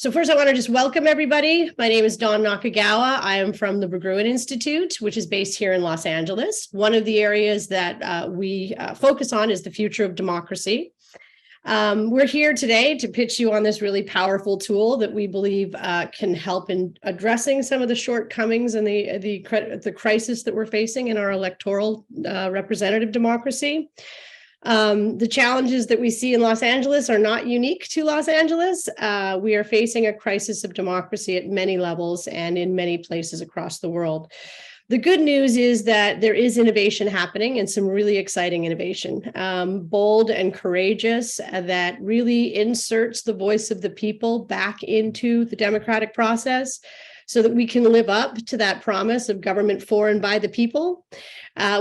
So first, I want to just welcome everybody. My name is Nakagawa. I am from the Berggruen Institute, which is based here in Los Angeles. One of the areas that we focus on is the future of democracy. We're here today to pitch you on this really powerful tool that we believe can help in addressing some of the shortcomings and the crisis that we're facing in our electoral representative democracy. The challenges that we see in Los Angeles are not unique to Los Angeles. We are facing a crisis of democracy at many levels and in many places across the world. The good news is that there is innovation happening and some really exciting innovation, bold and courageous, that really inserts the voice of the people back into the democratic process so that we can live up to that promise of government for and by the people.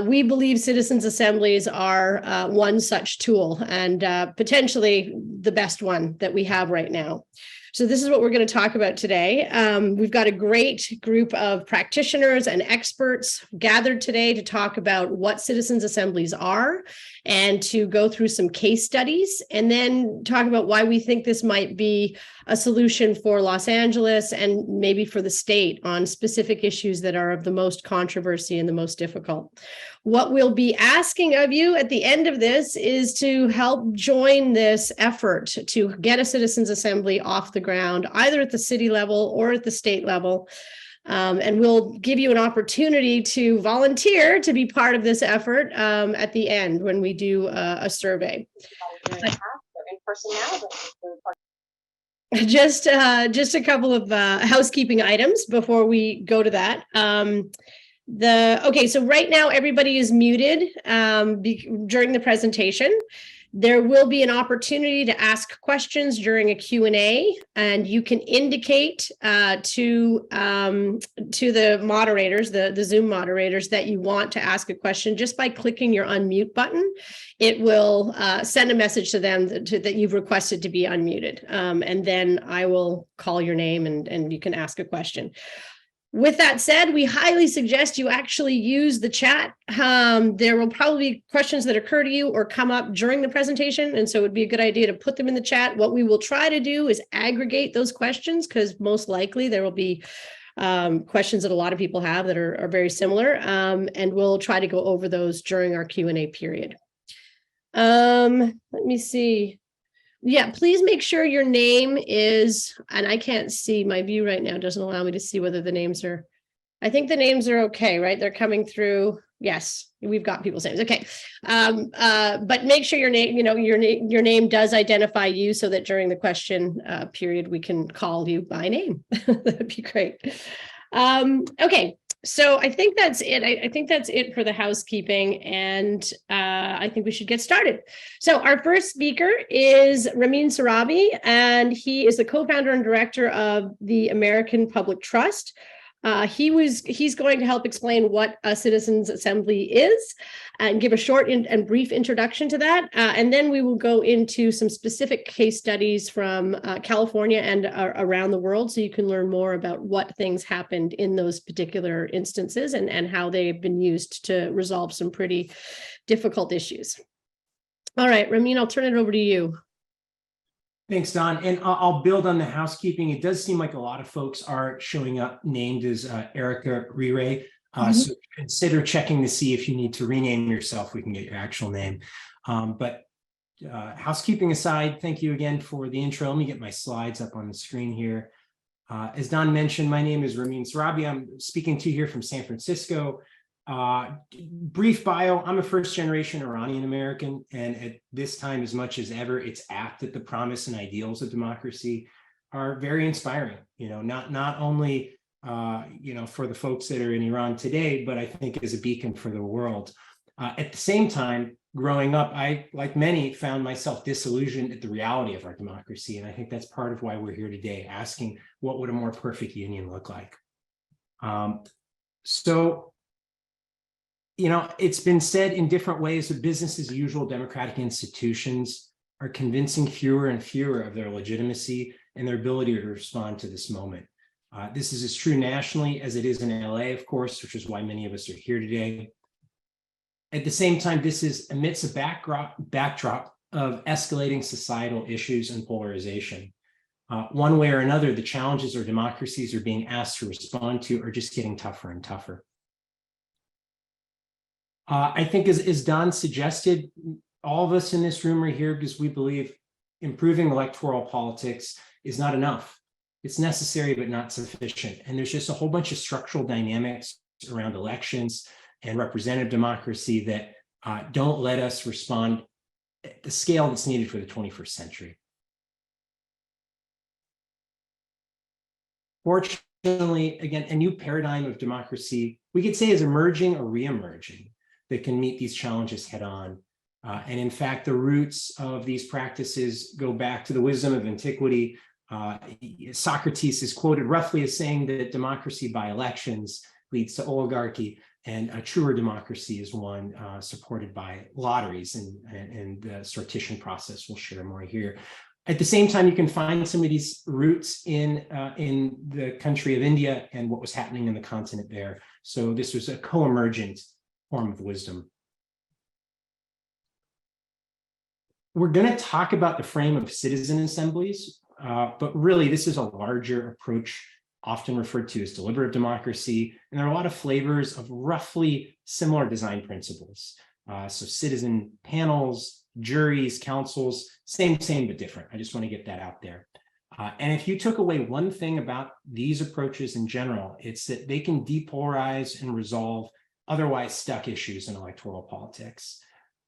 We believe citizens' assemblies are one such tool and potentially the best one that we have right now. So this is what we're going to talk about today. We've got a great group of practitioners and experts gathered today to talk about what citizens' assemblies are and to go through some case studies and then talk about why we think this might be a solution for Los Angeles and maybe for the state on specific issues that are of the most controversy and the most difficult. What we'll be asking of you at the end of this is to help join this effort to get a citizens' assembly off the ground, either at the city level or at the state level. And we'll give you an opportunity to volunteer to be part of this effort at the end when we do a survey. Just a couple of housekeeping items before we go to that. So right now everybody is muted during the presentation. There will be an opportunity to ask questions during a Q&A, and you can indicate to the moderators, the Zoom moderators, that you want to ask a question just by clicking your unmute button. It will send a message to them that you've requested to be unmuted, and then I will call your name and you can ask a question. With that said, we highly suggest you actually use the chat. There will probably be questions that occur to you or come up during the presentation, and so it would be a good idea to put them in the chat. What we will try to do is aggregate those questions because most likely there will be questions that a lot of people have that are very similar, and we'll try to go over those during our Q&A period. Let me see. Yeah, please make sure your name is, and I can't see, my view right now doesn't allow me to see whether the names are, I think the names are okay, right? They're coming through. Yes, we've got people's names. Okay. But make sure your name, your name does identify you so that during the question period, we can call you by name. That'd be great. Okay. So I think that's it. I think that's it for the housekeeping, and I think we should get started. So our first speaker is Rahmin Sarabi, and he is the co-founder and director of the American Public Trust. He's going to help explain what a citizens' assembly is and give a short and brief introduction to that. And then we will go into some specific case studies from California and around the world, so you can learn more about what things happened in those particular instances and how they've been used to resolve some pretty difficult issues. All right, Rahmin, I'll turn it over to you. Thanks, Don. And I'll build on the housekeeping. It does seem like a lot of folks are showing up named as Erica Rire. So consider checking to see if you need to rename yourself. We can get your actual name. But housekeeping aside, thank you again for the intro. Let me get my slides up on the screen here. As Don mentioned, my name is Rahmin Sarabi. I'm speaking to you here from San Francisco. Brief bio, I'm a first-generation Iranian American, and at this time, as much as ever, it's apt that the promise and ideals of democracy are very inspiring, not only, for the folks that are in Iran today, but I think as a beacon for the world. At the same time, growing up, I, like many, found myself disillusioned at the reality of our democracy, and I think that's part of why we're here today, asking what would a more perfect union look like. It's been said in different ways that business as usual democratic institutions are convincing fewer and fewer of their legitimacy and their ability to respond to this moment. This is as true nationally as it is in LA, of course, which is why many of us are here today. At the same time, this is amidst a backdrop of escalating societal issues and polarization. One way or another, the challenges our democracies are being asked to respond to are just getting tougher and tougher. I think as Don suggested, all of us in this room are here because we believe improving electoral politics is not enough. It's necessary, but not sufficient. And there's just a whole bunch of structural dynamics around elections and representative democracy that don't let us respond at the scale that's needed for the 21st century. Fortunately, again, a new paradigm of democracy, we could say, is emerging or re-emerging that can meet these challenges head on. And in fact, the roots of these practices go back to the wisdom of antiquity. Socrates is quoted roughly as saying that democracy by elections leads to oligarchy, and a truer democracy is one supported by lotteries, and the sortition process we'll share more here. At the same time, you can find some of these roots in the country of India and what was happening in the continent there. So this was a co-emergent form of wisdom. We're going to talk about the frame of citizen assemblies, but really this is a larger approach, often referred to as deliberative democracy. And there are a lot of flavors of roughly similar design principles. So citizen panels, juries, councils, same, but different. I just want to get that out there. And if you took away one thing about these approaches in general, it's that they can depolarize and resolve otherwise stuck issues in electoral politics.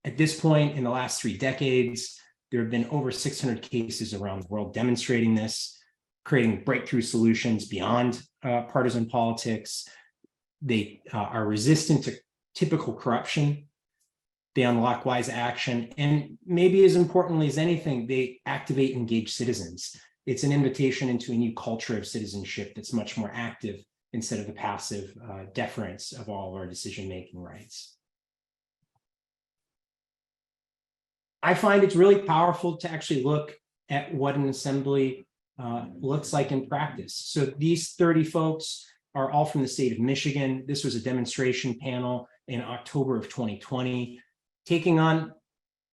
At this point, in the last 3 decades, there have been over 600 cases around the world demonstrating this, creating breakthrough solutions beyond partisan politics. They are resistant to typical corruption. They unlock wise action, and maybe as importantly as anything, they activate engaged citizens. It's an invitation into a new culture of citizenship that's much more active instead of the passive deference of all of our decision-making rights. I find it's really powerful to actually look at what an assembly looks like in practice. So these 30 folks are all from the state of Michigan. This was a demonstration panel in October of 2020, taking on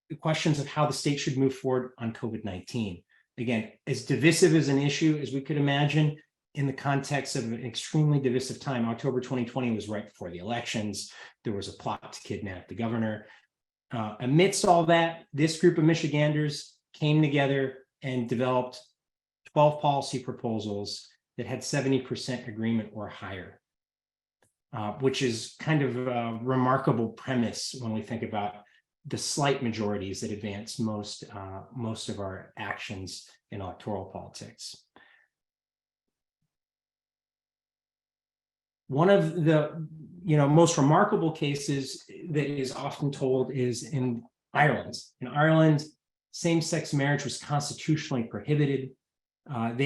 the questions of how the state should move forward on COVID-19. Again, as divisive as an issue as we could imagine in the context of an extremely divisive time. October 2020 was right before the elections. There was a plot to kidnap the governor. Amidst all that, this group of Michiganders came together and developed 12 policy proposals that had 70% agreement or higher, which is kind of a remarkable premise when we think about the slight majorities that advance most of our actions in electoral politics. One of the most remarkable cases that is often told is in Ireland. In Ireland, same-sex marriage was constitutionally prohibited. As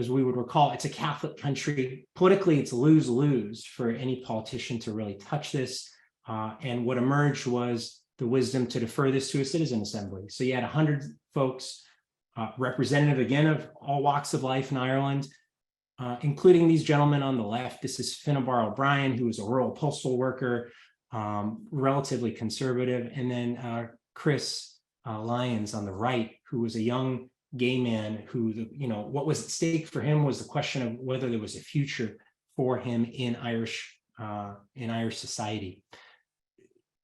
we would recall, it's a Catholic country. Politically, it's lose-lose for any politician to really touch this. And what emerged was the wisdom to defer this to a citizen assembly. So you had 100 folks, representative again of all walks of life in Ireland, including these gentlemen on the left. This is Finnabar O'Brien, who was a rural postal worker, relatively conservative, and then Chris Lyons on the right, who was a young gay man who, what was at stake for him was the question of whether there was a future for him in Irish society.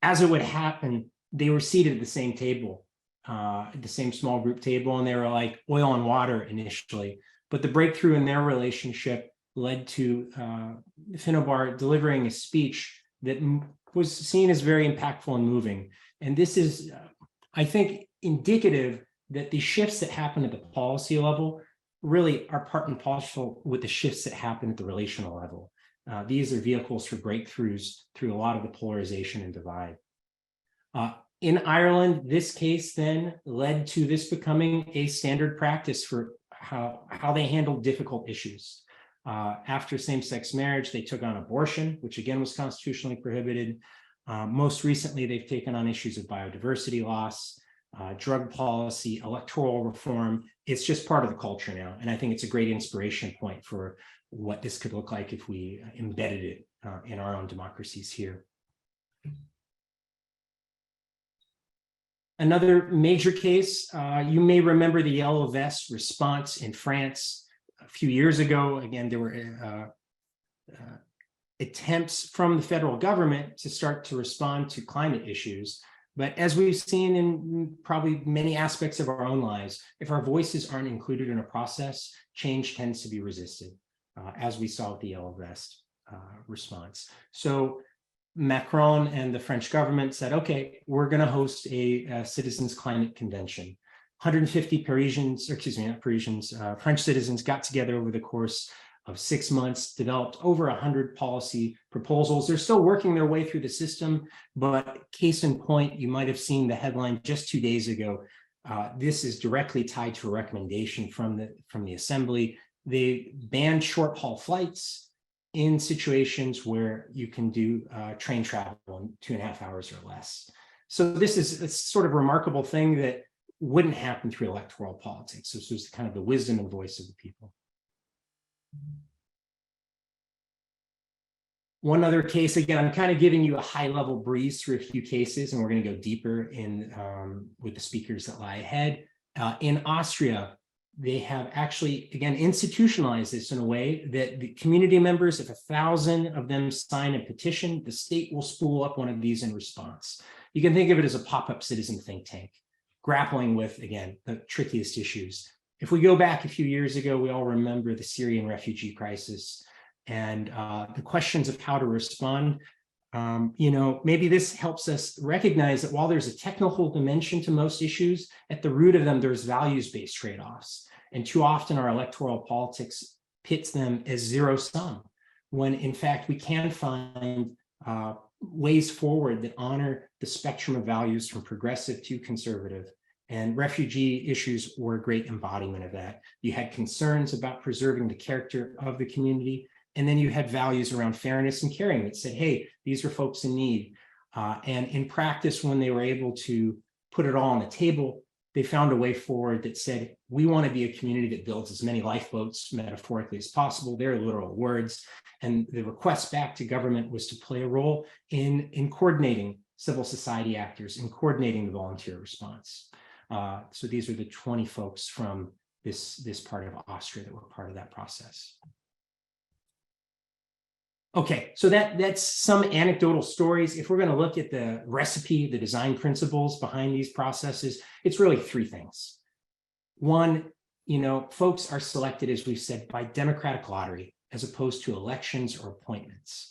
As it would happen, they were seated at the same table, the same small group table, and they were like oil and water initially. But the breakthrough in their relationship led to Finnabar delivering a speech that was seen as very impactful and moving. And this is, I think, indicative that the shifts that happen at the policy level really are part and parcel with the shifts that happen at the relational level. These are vehicles for breakthroughs through a lot of the polarization and divide. In Ireland, this case then led to this becoming a standard practice for how they handled difficult issues. After same-sex marriage, they took on abortion, which again was constitutionally prohibited. Most recently, they've taken on issues of biodiversity loss, drug policy, electoral reform. It's just part of the culture now. And I think it's a great inspiration point for what this could look like if we embedded it in our own democracies here. Another major case, you may remember the yellow vest response in France a few years ago. Again, there were attempts from the federal government to start to respond to climate issues. But as we've seen in probably many aspects of our own lives, if our voices aren't included in a process, change tends to be resisted, as we saw with the yellow vest response. So Macron and the French government said, okay, we're going to host a citizens climate convention. 150 Parisians, or excuse me, not Parisians, French citizens got together over the course of 6 months, developed over 100 policy proposals. They're still working their way through the system, but case in point, you might have seen the headline just 2 days ago. This is directly tied to a recommendation from the Assembly. They banned short haul flights in situations where you can do train travel in 2.5 hours or less. So this is a sort of remarkable thing that wouldn't happen through electoral politics. This was kind of the wisdom and voice of the people. One other case, again, I'm kind of giving you a high-level breeze through a few cases, and we're going to go deeper in with the speakers that lie ahead. In Austria, they have actually, again, institutionalized this in a way that the community members, if 1,000 of them sign a petition, the state will spool up one of these in response. You can think of it as a pop-up citizen think tank, grappling with, again, the trickiest issues. If we go back a few years ago, we all remember the Syrian refugee crisis and the questions of how to respond. Maybe this helps us recognize that while there's a technical dimension to most issues, at the root of them, there's values-based trade-offs. And too often our electoral politics pits them as zero sum, when in fact we can find ways forward that honor the spectrum of values from progressive to conservative. And refugee issues were a great embodiment of that. You had concerns about preserving the character of the community, and then you had values around fairness and caring that said, hey, these are folks in need. And in practice, when they were able to put it all on the table, they found a way forward that said, we want to be a community that builds as many lifeboats metaphorically as possible. They're literal words. And the request back to government was to play a role in coordinating civil society actors, in coordinating the volunteer response. So these are the 20 folks from this part of Austria that were part of that process. Okay, so that's some anecdotal stories. If we're going to look at the recipe, the design principles behind these processes, it's really 3 things. One, folks are selected, as we've said, by democratic lottery, as opposed to elections or appointments.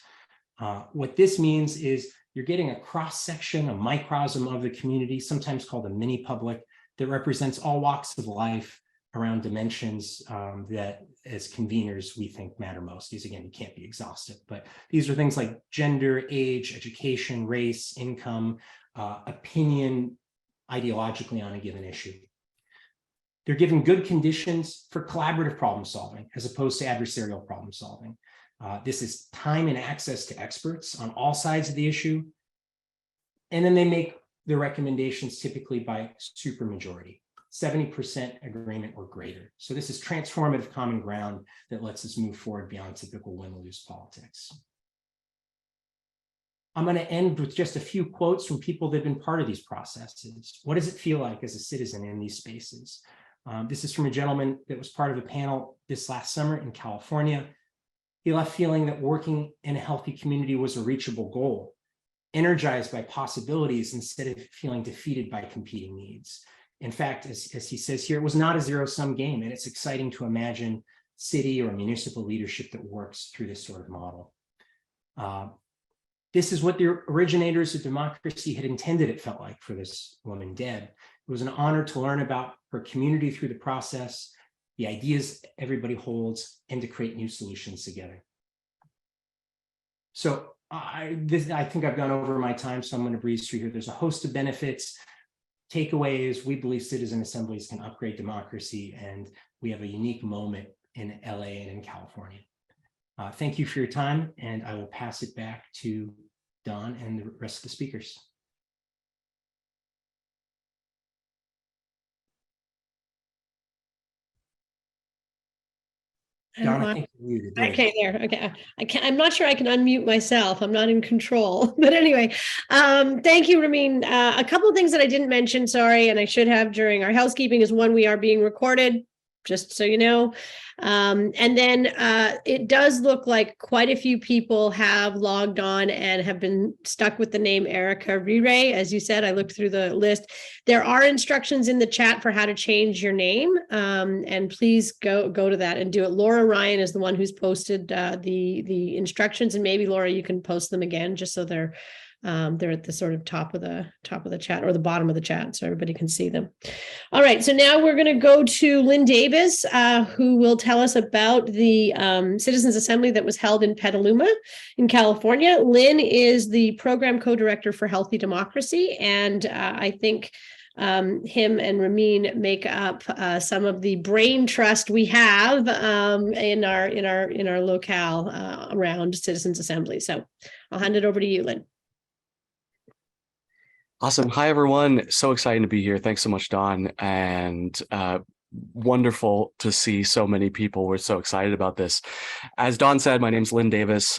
What this means is you're getting a cross-section, a microcosm of the community, sometimes called a mini public, that represents all walks of life around dimensions that as conveners we think matter most. These, again, you can't be exhaustive, but these are things like gender, age, education, race, income, opinion, ideologically on a given issue. They're given good conditions for collaborative problem solving as opposed to adversarial problem solving. This is time and access to experts on all sides of the issue. And then they make their recommendations typically by supermajority. 70% agreement or greater. So this is transformative common ground that lets us move forward beyond typical win-lose politics. I'm going to end with just a few quotes from people that have been part of these processes. What does it feel like as a citizen in these spaces? This is from a gentleman that was part of a panel this last summer in California. He left feeling that working in a healthy community was a reachable goal, energized by possibilities instead of feeling defeated by competing needs. In fact, as he says here, it was not a zero-sum game, and it's exciting to imagine city or municipal leadership that works through this sort of model. This is what the originators of democracy had intended it felt like for this woman, Deb. It was an honor to learn about her community through the process, the ideas everybody holds, and to create new solutions together. So I think I've gone over my time, so I'm going to breeze through here. There's a host of benefits. Takeaway is we believe citizen assemblies can upgrade democracy, and we have a unique moment in LA and in California. Thank you for your time, and I will pass it back to Don and the rest of the speakers. Don, I think you're muted. There you go. Okay, there. Okay. I'm not sure I can unmute myself. I'm not in control. But anyway, thank you, Rahmin. A couple of things that I didn't mention, sorry, and I should have during our housekeeping is one, we are being recorded, just so you know. And then it does look like quite a few people have logged on and have been stuck with the name Erica Rire. As you said, I looked through the list. There are instructions in the chat for how to change your name. And please go to that and do it. Laura Ryan is the one who's posted the instructions, and maybe Laura, you can post them again just so they're at the sort of top of the chat, or the bottom of the chat, so everybody can see them. All right, so now we're going to go to Linn Davis, who will tell us about the Citizens Assembly that was held in Petaluma in California. Linn is the program co-director for Healthy Democracy, and I think him and Rahmin make up some of the brain trust we have in our locale around Citizens Assembly. So I'll hand it over to you, Linn. Awesome. Hi, everyone. So excited to be here. Thanks so much, Don. And wonderful to see so many people. We're so excited about this. As Don said, my name's Linn Davis.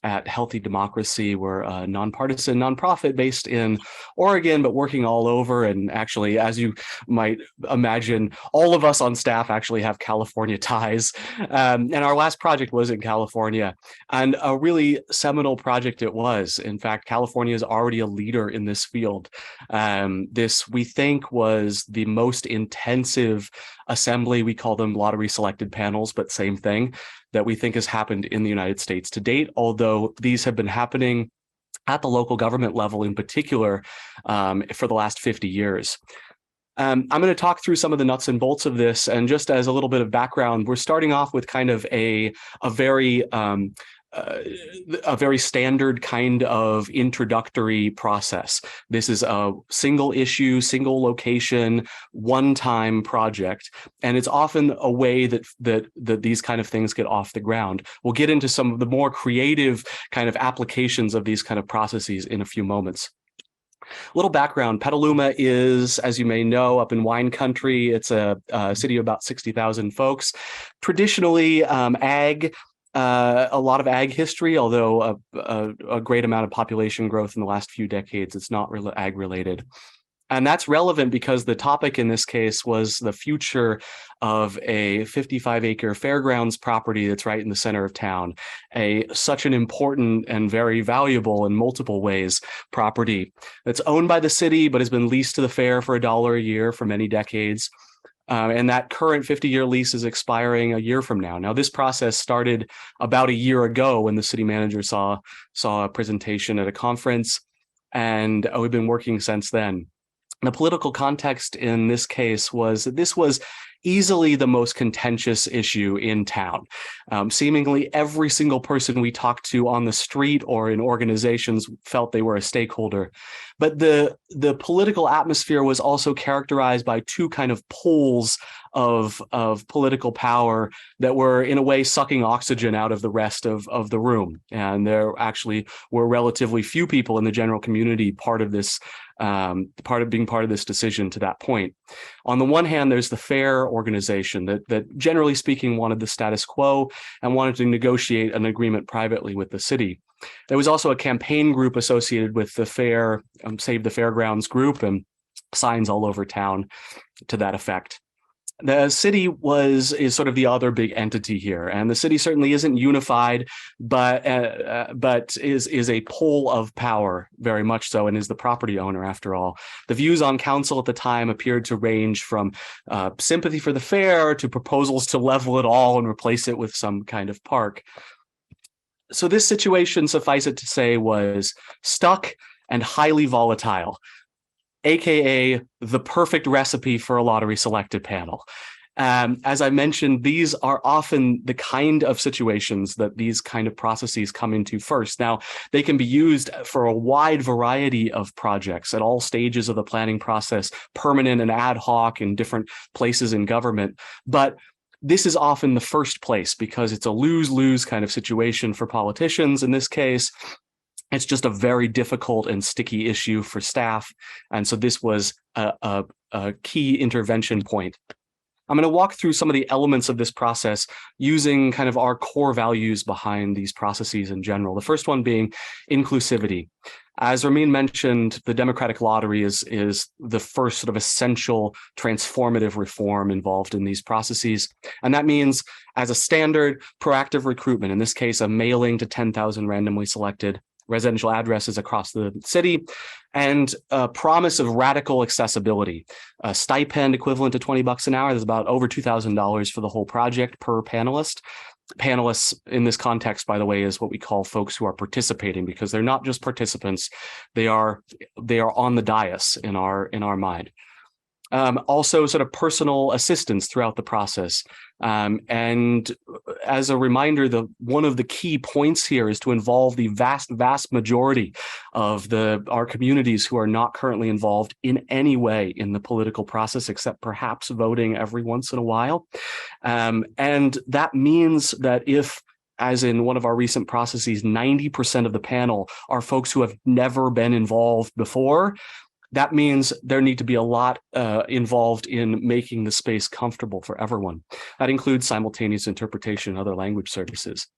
At Healthy Democracy, we're a nonpartisan nonprofit based in Oregon, but working all over. And actually, as you might imagine, all of us on staff actually have California ties. And our last project was in California, and a really seminal project it was. In fact, California is already a leader in this field. This, we think, was the most intensive assembly. We call them lottery selected panels, but same thing, that we think has happened in the United States to date, although these have been happening at the local government level in particular for the last 50 years. I'm going to talk through some of the nuts and bolts of this, and just as a little bit of background, we're starting off with kind of a very standard kind of introductory process. This is a single issue, single location, one-time project, and it's often a way that these kind of things get off the ground. We'll get into some of the more creative kind of applications of these kind of processes in a few moments. A little background: Petaluma is, as you may know, up in wine country. It's a city of about 60,000 folks. Traditionally, ag. A lot of ag history, although a great amount of population growth in the last few decades. It's not ag related. And that's relevant because the topic in this case was the future of a 55-acre fairgrounds property that's right in the center of town, such an important and very valuable in multiple ways property that's owned by the city but has been leased to the fair for $1 a year for many decades. And that current 50-year lease is expiring a year from now. Now, this process started about a year ago when the city manager saw a presentation at a conference, and we've been working since then. The political context in this case was that this was easily the most contentious issue in town. Seemingly every single person we talked to on the street or in organizations felt they were a stakeholder. But the political atmosphere was also characterized by two kind of poles of political power that were in a way sucking oxygen out of the rest of the room. And there actually were relatively few people in the general community part of this being part of this decision to that point. On the one hand, there's the fair organization that generally speaking wanted the status quo and wanted to negotiate an agreement privately with the city. There was also a campaign group associated with the fair, Save the Fairgrounds group, and signs all over town to that effect. The city is sort of the other big entity here, and the city certainly isn't unified, but is a pole of power, very much so, and is the property owner after all. The views on council at the time appeared to range from sympathy for the fair to proposals to level it all and replace it with some kind of park. So this situation, suffice it to say, was stuck and highly volatile, aka the perfect recipe for a lottery selected panel. As I mentioned, these are often the kind of situations that these kind of processes come into first. Now, they can be used for a wide variety of projects at all stages of the planning process, permanent and ad hoc in different places in government. But this is often the first place because it's a lose-lose kind of situation for politicians in this case. It's just a very difficult and sticky issue for staff. And so this was a key intervention point. I'm going to walk through some of the elements of this process using kind of our core values behind these processes in general. The first one being inclusivity. As Rahmin mentioned, the democratic lottery is the first sort of essential transformative reform involved in these processes. And that means, as a standard, proactive recruitment, in this case, a mailing to 10,000 randomly selected residential addresses across the city, and a promise of radical accessibility. A stipend equivalent to $20 an hour. There's about over $2,000 for the whole project per panelist. Panelists in this context, by the way, is what we call folks who are participating, because they're not just participants; they are on the dais in our mind. Also, sort of personal assistance throughout the process. And as a reminder, one of the key points here is to involve the vast majority of our communities who are not currently involved in any way in the political process, except perhaps voting every once in a while. And that means that if, as in one of our recent processes, 90% of the panel are folks who have never been involved before, that means there need to be a lot involved in making the space comfortable for everyone. That includes simultaneous interpretation and other language services.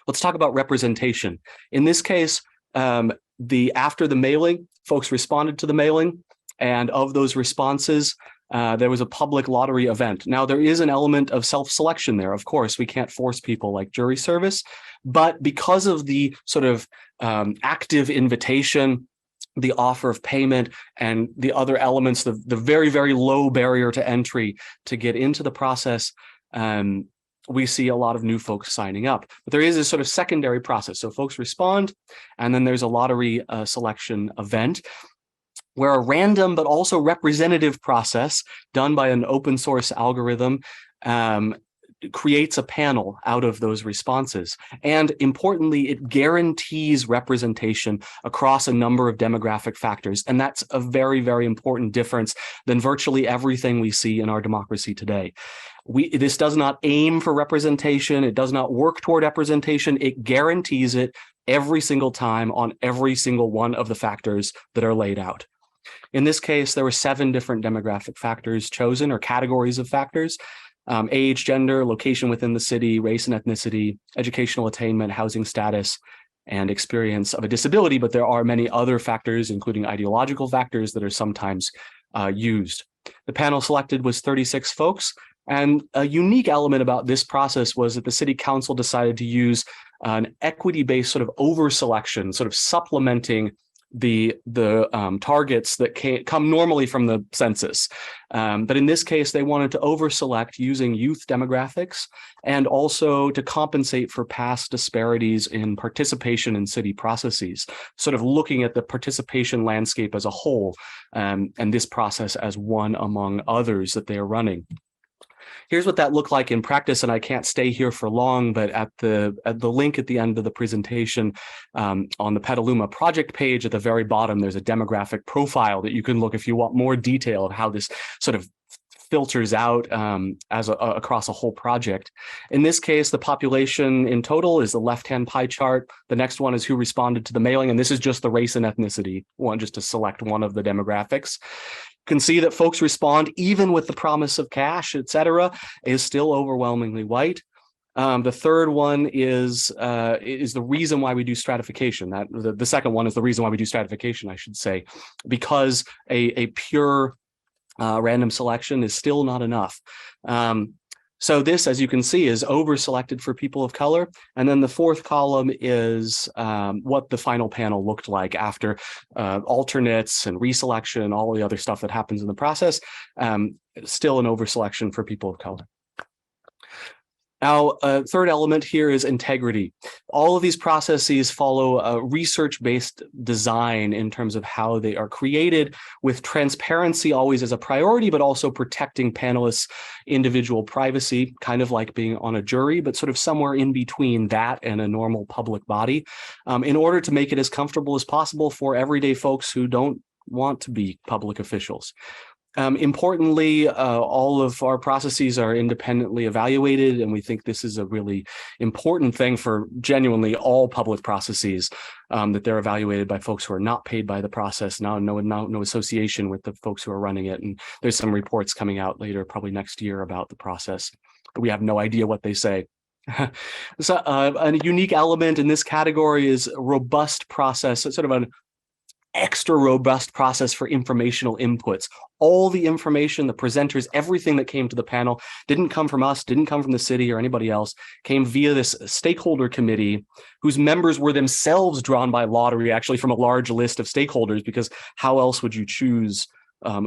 Let's talk about representation. In this case, after the mailing, folks responded to the mailing, and of those responses, there was a public lottery event. Now, there is an element of self-selection there. Of course, we can't force people like jury service, but because of the sort of active invitation, the offer of payment, and the other elements, the very, very low barrier to entry to get into the process, we see a lot of new folks signing up. But there is a sort of secondary process. So folks respond, and then there's a lottery selection event, where a random but also representative process done by an open source algorithm creates a panel out of those responses. And importantly, it guarantees representation across a number of demographic factors. And that's a very, very important difference than virtually everything we see in our democracy today. This does not aim for representation. It does not work toward representation. It guarantees it every single time on every single one of the factors that are laid out. In this case, there were 7 different demographic factors chosen, or categories of factors. Age, gender, location within the city, race and ethnicity, educational attainment, housing status, and experience of a disability. But there are many other factors, including ideological factors, that are sometimes used. The panel selected was 36 folks. And a unique element about this process was that the city council decided to use an equity-based sort of over-selection, sort of supplementing the targets that come normally from the census. But in this case, they wanted to over-select using youth demographics, and also to compensate for past disparities in participation in city processes, sort of looking at the participation landscape as a whole, and this process as one among others that they are running. Here's what that looked like in practice, and I can't stay here for long, but at the link at the end of the presentation, on the Petaluma project page at the very bottom, there's a demographic profile that you can look if you want more detail of how this sort of filters out across a whole project. In this case, the population in total is the left-hand pie chart. The next one is who responded to the mailing, and this is just the race and ethnicity one, just to select one of the demographics. Can see that folks respond, even with the promise of cash, etc., is still overwhelmingly white. The third one is the reason why we do stratification. The second one is the reason why we do stratification, I should say, because a pure random selection is still not enough. So this, as you can see, is over-selected for people of color. And then the fourth column is what the final panel looked like after alternates and reselection and all the other stuff that happens in the process. Still an over-selection for people of color. Now, a third element here is integrity. All of these processes follow a research-based design in terms of how they are created, with transparency always as a priority, but also protecting panelists' individual privacy, kind of like being on a jury, but sort of somewhere in between that and a normal public body, in order to make it as comfortable as possible for everyday folks who don't want to be public officials. Importantly, all of our processes are independently evaluated, and we think this is a really important thing for genuinely all public processes, that they're evaluated by folks who are not paid by the process, no association with the folks who are running it. And there's some reports coming out later, probably next year, about the process, but we have no idea what they say. So a unique element in this category is a robust process, sort of an extra robust process for informational inputs. All the information, the presenters, everything that came to the panel didn't come from us, didn't come from the city or anybody else, came via this stakeholder committee whose members were themselves drawn by lottery, actually from a large list of stakeholders, because how else would you choose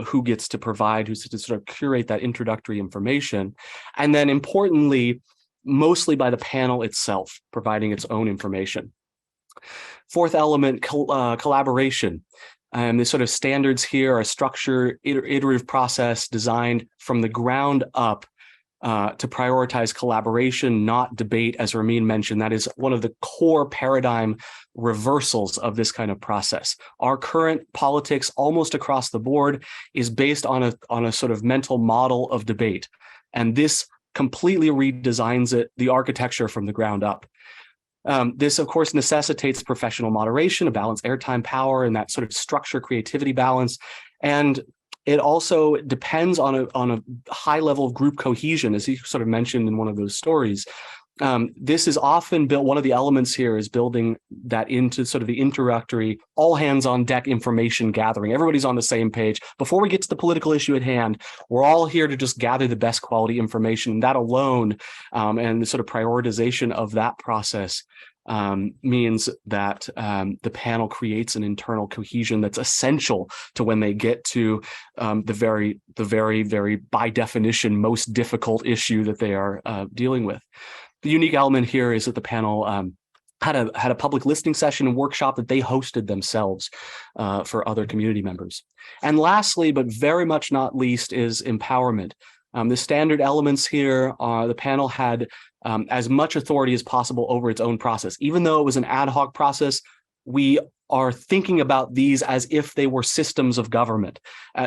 who gets to provide, who's to sort of curate that introductory information? And then importantly, mostly by the panel itself, providing its own information. Fourth element, collaboration. The sort of standards here are a structured, iterative process designed from the ground up to prioritize collaboration, not debate, as Rahmin mentioned. That is one of the core paradigm reversals of this kind of process. Our current politics, almost across the board, is based on a sort of mental model of debate. And this completely redesigns the architecture from the ground up. This, of course, necessitates professional moderation, a balanced airtime power, and that sort of structure creativity balance. And it also depends on a high level of group cohesion, as you sort of mentioned in one of those stories. This is often built, one of the elements here is building that into sort of the introductory, all hands on deck information gathering. Everybody's on the same page. Before we get to the political issue at hand, we're all here to just gather the best quality information. That alone, and the sort of prioritization of that process means that the panel creates an internal cohesion that's essential to when they get to the very, by definition, most difficult issue that they are dealing with. The unique element here is that the panel had a public listening session and workshop that they hosted themselves for other community members. And lastly, but very much not least, is empowerment. The standard elements here are the panel had as much authority as possible over its own process. Even though it was an ad hoc process, we are thinking about these as if they were systems of government,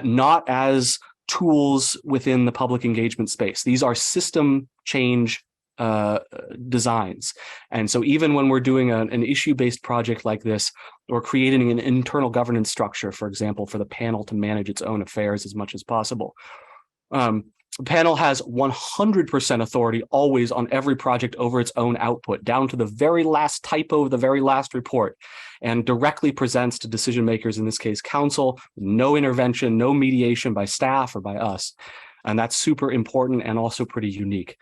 not as tools within the public engagement space. These are system change designs. And so even when we're doing an issue-based project like this, or creating an internal governance structure, for example, for the panel to manage its own affairs as much as possible, the panel has 100% authority always on every project over its own output, down to the very last typo of the very last report, and directly presents to decision makers, in this case, council, no intervention, no mediation by staff or by us. And that's super important and also pretty unique.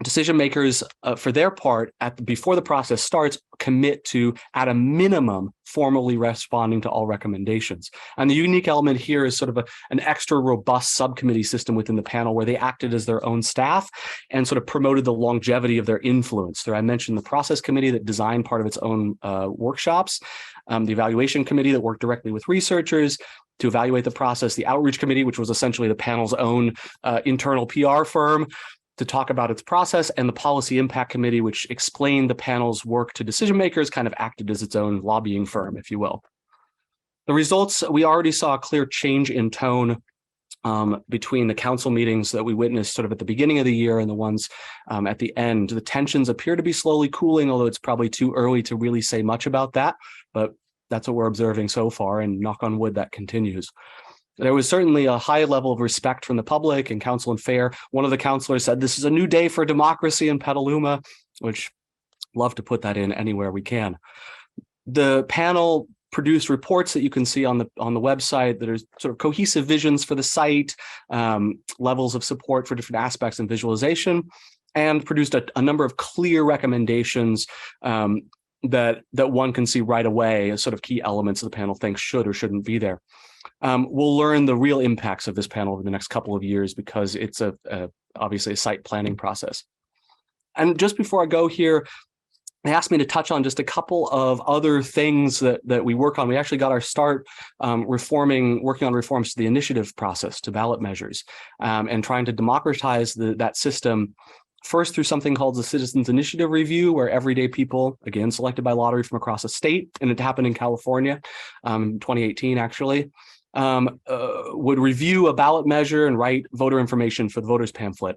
Decision makers, for their part, before the process starts, commit to, at a minimum, formally responding to all recommendations. And the unique element here is sort of an extra robust subcommittee system within the panel where they acted as their own staff and sort of promoted the longevity of their influence. There, I mentioned the process committee that designed part of its own workshops, the evaluation committee that worked directly with researchers to evaluate the process, the outreach committee, which was essentially the panel's own internal PR firm, to talk about its process, and the Policy Impact Committee, which explained the panel's work to decision makers, kind of acted as its own lobbying firm, if you will. The results, we already saw a clear change in tone between the council meetings that we witnessed sort of at the beginning of the year and the ones at the end. The tensions appear to be slowly cooling, although it's probably too early to really say much about that, but that's what we're observing so far, and knock on wood, that continues. There was certainly a high level of respect from the public and council and fair. One of the councilors said, "This is a new day for democracy in Petaluma," which love to put that in anywhere we can. The panel produced reports that you can see on the website that are sort of cohesive visions for the site, levels of support for different aspects and visualization, and produced a number of clear recommendations that one can see right away as sort of key elements that the panel thinks should or shouldn't be there. We'll learn the real impacts of this panel over the next couple of years because it's obviously a site planning process. And just before I go here, they asked me to touch on just a couple of other things that we work on. We actually got our start working on reforms to the initiative process, to ballot measures, and trying to democratize that system. First, through something called the Citizens Initiative Review, where everyday people, again, selected by lottery from across the state, and it happened in California in 2018, actually, would review a ballot measure and write voter information for the voters pamphlet.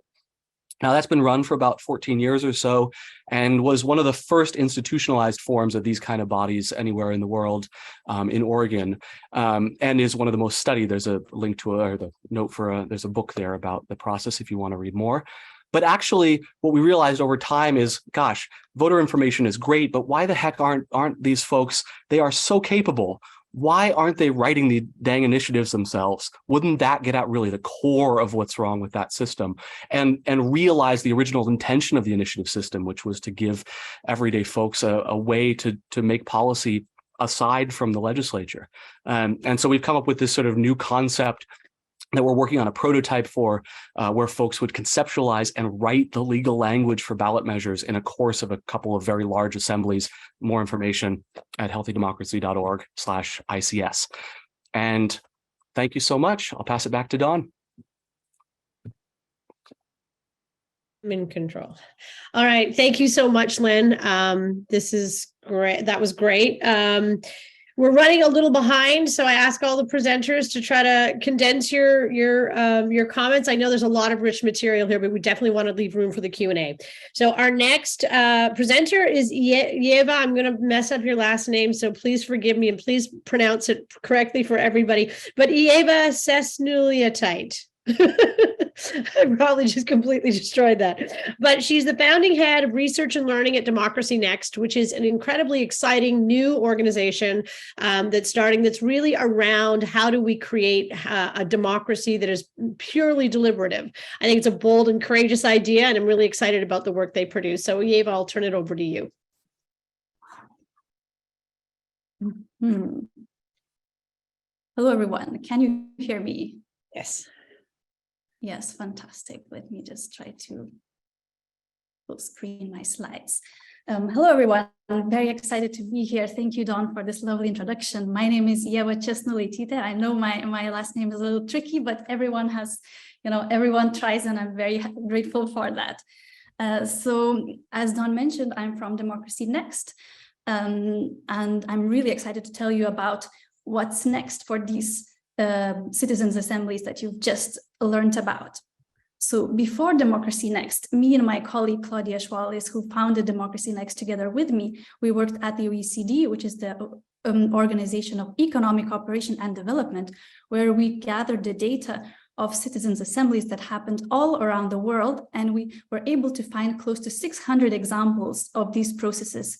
Now, that's been run for about 14 years or so, and was one of the first institutionalized forms of these kind of bodies anywhere in the world, in Oregon, and is one of the most studied. There's a link to or the note for there's a book there about the process if you want to read more. But actually, what we realized over time is, gosh, voter information is great, but why the heck aren't these folks? They are so capable. Why aren't they writing the dang initiatives themselves? Wouldn't that get at really the core of what's wrong with that system and realize the original intention of the initiative system, which was to give everyday folks a way to make policy aside from the legislature. And so we've come up with this sort of new concept that we're working on a prototype for, where folks would conceptualize and write the legal language for ballot measures in a course of a couple of very large assemblies. More information at healthydemocracy.org/ICS. And thank you so much. I'll pass it back to Dawn. I'm in control. All right. Thank you so much, Linn. This is great. That was great. We're running a little behind, so I ask all the presenters to try to condense your comments. I know there's a lot of rich material here, but we definitely want to leave room for the Q&A. So our next presenter is Ieva. I'm going to mess up your last name, so please forgive me and please pronounce it correctly for everybody. But Ieva Cesnulaityte. I probably just completely destroyed that. But she's the founding head of research and learning at DemocracyNext, which is an incredibly exciting new organization that's really around how do we create a democracy that is purely deliberative. I think it's a bold and courageous idea, and I'm really excited about the work they produce. So Ieva, I'll turn it over to you. Hello, everyone. Can you hear me? Yes. Yes, fantastic. Let me just try to full screen my slides. Hello, everyone. I'm very excited to be here. Thank you, Dawn, for this lovely introduction. My name is Ieva Cesnulaityte. I know my last name is a little tricky, but everyone has, everyone tries, and I'm very grateful for that. So as Dawn mentioned, I'm from DemocracyNext, and I'm really excited to tell you about what's next for these citizens' assemblies that you've just learned about. So before DemocracyNext, me and my colleague Claudia Schwales, who founded DemocracyNext together with me, we worked at the OECD, which is the Organization of Economic Cooperation and Development, where we gathered the data of citizens' assemblies that happened all around the world, and we were able to find close to 600 examples of these processes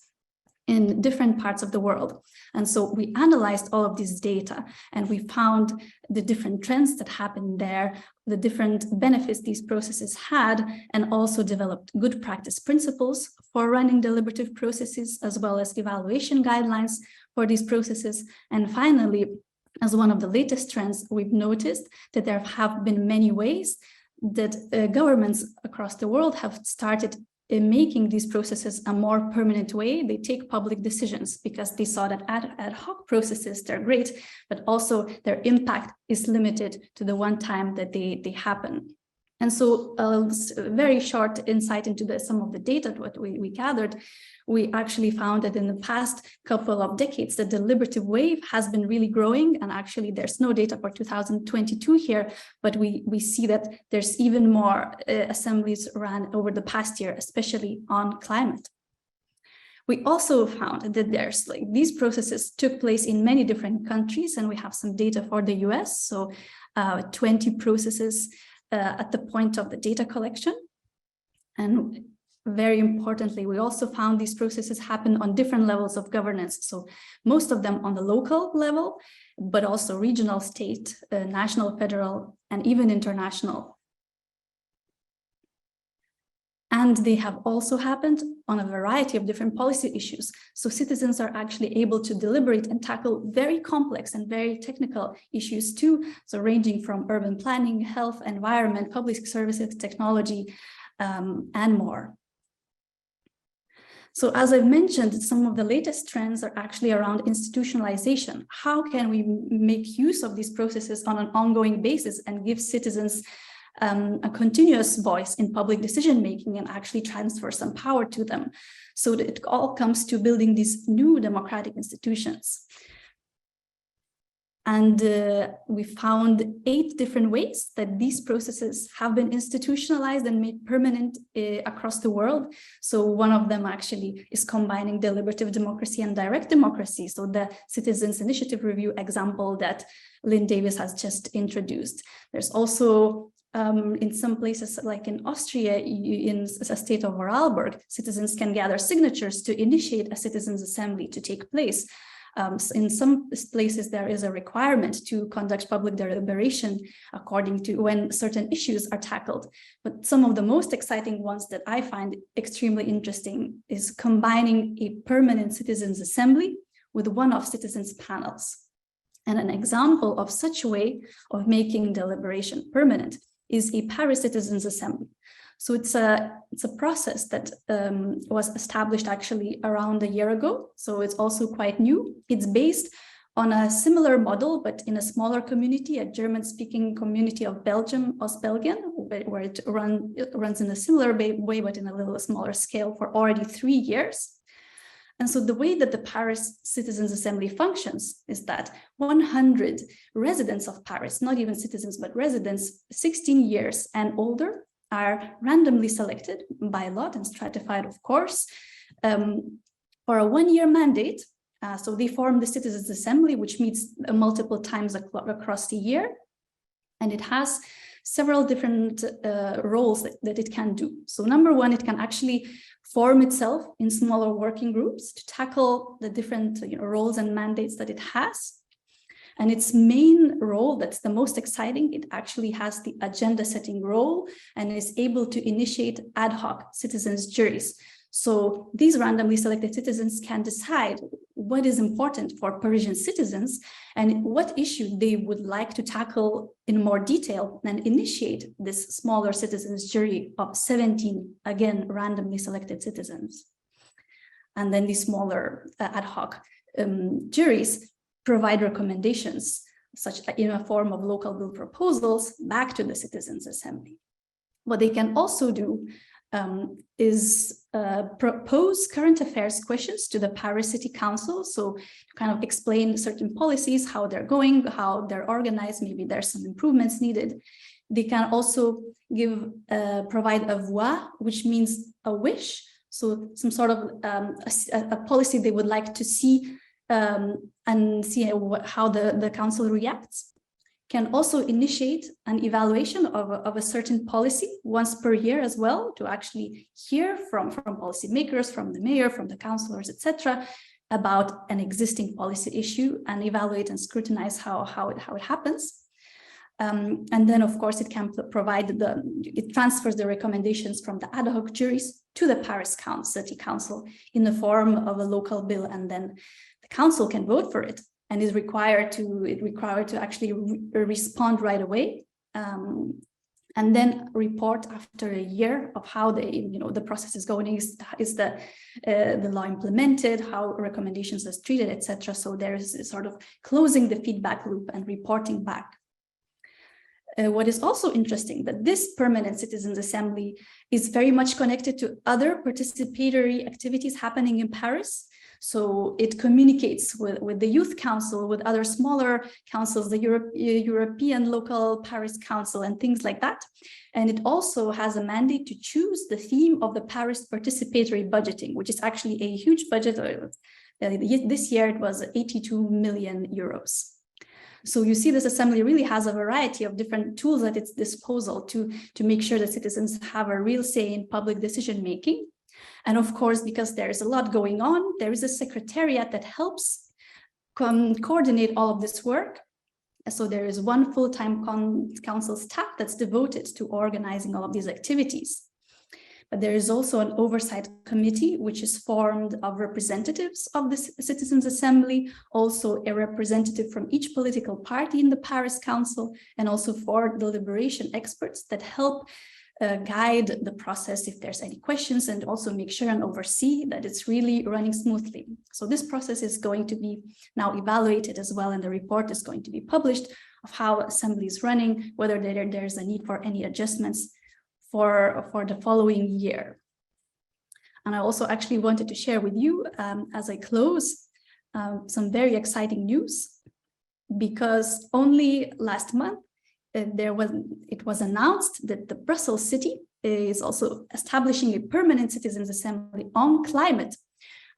in different parts of the world. And so we analyzed all of this data, and we found the different trends that happened there, the different benefits these processes had, and also developed good practice principles for running deliberative processes, as well as evaluation guidelines for these processes. And finally, as one of the latest trends, we've noticed that there have been many ways that governments across the world have started in making these processes a more permanent way. They take public decisions because they saw that ad hoc processes, they're great, but also their impact is limited to the one time that they happen. And so a very short insight into some of the data that we gathered, we actually found that in the past couple of decades, the deliberative wave has been really growing. And actually there's no data for 2022 here, but we see that there's even more assemblies ran over the past year, especially on climate. We also found that these processes took place in many different countries, and we have some data for the US. So 20 processes at the point of the data collection. And very importantly, we also found these processes happen on different levels of governance. So most of them on the local level, but also regional, state, national, federal, and even international. And they have also happened on a variety of different policy issues. So citizens are actually able to deliberate and tackle very complex and very technical issues too. So ranging from urban planning, health, environment, public services, technology, and more. So as I've mentioned, some of the latest trends are actually around institutionalization. How can we make use of these processes on an ongoing basis and give citizens a continuous voice in public decision-making and actually transfer some power to them? So that it all comes to building these new democratic institutions. And we found 8 different ways that these processes have been institutionalized and made permanent across the world. So one of them actually is combining deliberative democracy and direct democracy. So the Citizens Initiative Review example that Linn Davis has just introduced. There's also in some places, like in Austria, in the state of Vorarlberg, citizens can gather signatures to initiate a citizens' assembly to take place. In some places, there is a requirement to conduct public deliberation according to when certain issues are tackled. But some of the most exciting ones that I find extremely interesting is combining a permanent citizens' assembly with one-off citizens' panels. And an example of such a way of making deliberation permanent is a Paris Citizens Assembly. So it's a process that was established actually around a year ago. So it's also quite new. It's based on a similar model, but in a smaller community, a German-speaking community of Belgium, Ostbelgien, where it runs in a similar way, but in a little smaller scale for already 3 years. And so the way that the Paris Citizens Assembly functions is that 100 residents of Paris, not even citizens, but residents 16 years and older, are randomly selected by lot and stratified, of course, for a 1-year mandate. So they form the Citizens Assembly, which meets multiple times across the year. And it has several different roles that it can do. So number one, it can actually form itself in smaller working groups to tackle the different roles and mandates that it has. And its main role, that's the most exciting, it actually has the agenda setting role and is able to initiate ad hoc citizens' juries. So these randomly selected citizens can decide what is important for Parisian citizens and what issue they would like to tackle in more detail and initiate this smaller citizens' jury of 17, again, randomly selected citizens. And then these smaller ad hoc juries provide recommendations, such in a form of local bill proposals, back to the Citizens' Assembly. What they can also do is propose current affairs questions to the Paris City Council. So kind of explain certain policies, how they're going, how they're organized, maybe there's some improvements needed. They can also provide a voix, which means a wish. So some sort of a policy they would like to see and see how the council reacts. Can also initiate an evaluation of a certain policy once per year as well, to actually hear from policymakers, from the mayor, from the councillors, etc., about an existing policy issue and evaluate and scrutinize how it happens. And then, of course, it can provide it transfers the recommendations from the ad hoc juries to the Paris City Council in the form of a local bill, and then the council can vote for it. And is required to actually respond right away, and then report after a year of how the process is going. Is the law implemented? How recommendations are treated, etc. So there is sort of closing the feedback loop and reporting back. What is also interesting, that this permanent Citizens Assembly is very much connected to other participatory activities happening in Paris. So it communicates with the Youth Council, with other smaller councils, the European Local Paris Council and things like that. And it also has a mandate to choose the theme of the Paris participatory budgeting, which is actually a huge budget. This year it was 82 million euros. So you see, this assembly really has a variety of different tools at its disposal to make sure that citizens have a real say in public decision making. And of course, because there is a lot going on, there is a secretariat that helps coordinate all of this work. So there is one full-time council staff that's devoted to organizing all of these activities. But there is also an oversight committee, which is formed of representatives of the Citizens Assembly, also a representative from each political party in the Paris Council, and also 4 deliberation experts that help guide the process if there's any questions, and also make sure and oversee that it's really running smoothly. So this process is going to be now evaluated as well, and the report is going to be published of how Assembly is running, whether there's a need for any adjustments for the following year. And I also actually wanted to share with you, as I close, some very exciting news. because only last month it was announced that the Brussels city is also establishing a permanent citizens assembly on climate.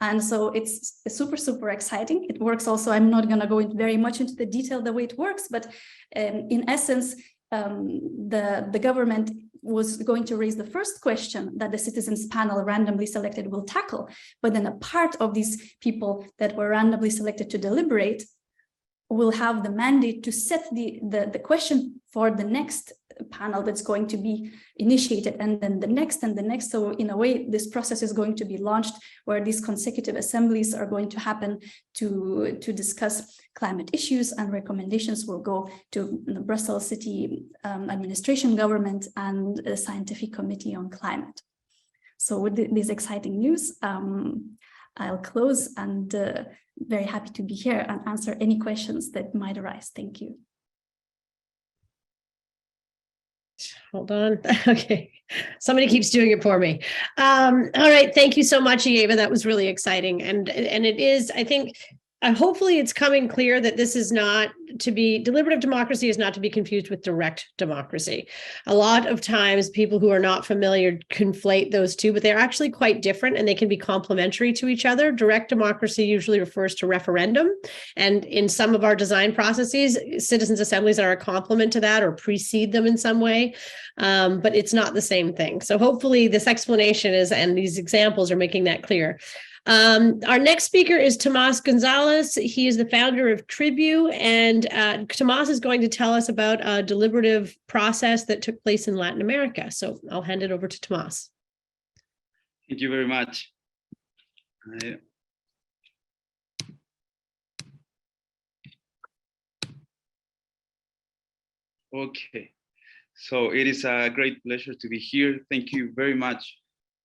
And so it's super, super exciting. It works also, I'm not going to go very much into the detail the way it works, but in essence, the government was going to raise the first question that the citizens panel randomly selected will tackle. But then a part of these people that were randomly selected to deliberate will have the mandate to set the question for the next panel that's going to be initiated, and then the next and the next. So in a way, this process is going to be launched where these consecutive assemblies are going to happen to discuss climate issues, and recommendations will go to the Brussels City administration, government, and the Scientific Committee on Climate. So with this exciting news, I'll close, and very happy to be here and answer any questions that might arise. Thank you. Hold on. Okay. Somebody keeps doing it for me. All right. Thank you so much, Ieva. That was really exciting. And it is, I think, hopefully it's coming clear that this is not to be, deliberative democracy is not to be confused with direct democracy. A lot of times people who are not familiar conflate those two, but they're actually quite different and they can be complementary to each other. Direct democracy usually refers to referendum. And in some of our design processes, citizens' assemblies are a complement to that or precede them in some way. But it's not the same thing. So hopefully this explanation is, and these examples are making that clear. Our next speaker is Tomás González. He is the founder of Tribu, and Tomás is going to tell us about a deliberative process that took place in Latin America. So I'll hand it over to Tomás. Thank you very much. Okay, so it is a great pleasure to be here. Thank you very much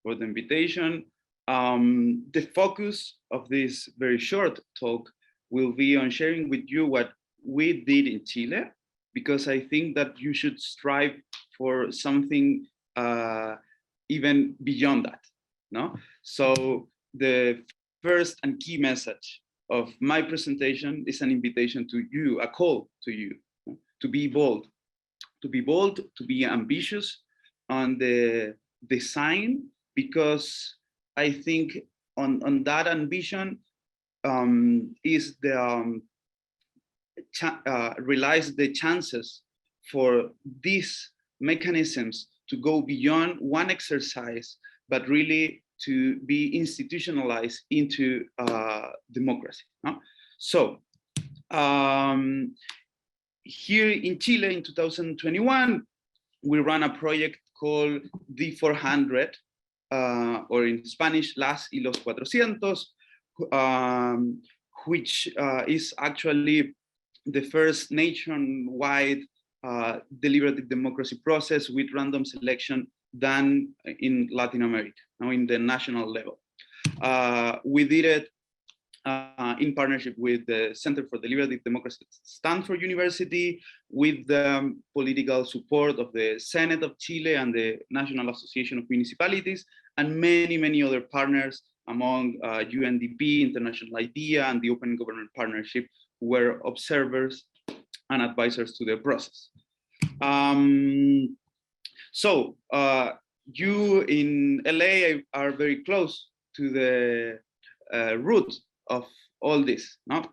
for the invitation. The focus of this very short talk will be on sharing with you what we did in Chile, because I think that you should strive for something even beyond that. No? So the first and key message of my presentation is an invitation to you, a call to you, to be bold, to be ambitious on the design, because I think on that ambition is the realize the chances for these mechanisms to go beyond one exercise, but really to be institutionalized into democracy. No? So here in Chile in 2021, we ran a project called D400, or in Spanish, Las y los 400, which is actually the first nationwide deliberative democracy process with random selection done in Latin America, now in the national level. We did it in partnership with the Center for Deliberative Democracy at Stanford University, with the political support of the Senate of Chile and the National Association of Municipalities, and many, many other partners among UNDP, International IDEA, and the Open Government Partnership, who were observers and advisors to the process. So you in LA are very close to the root of all this, no?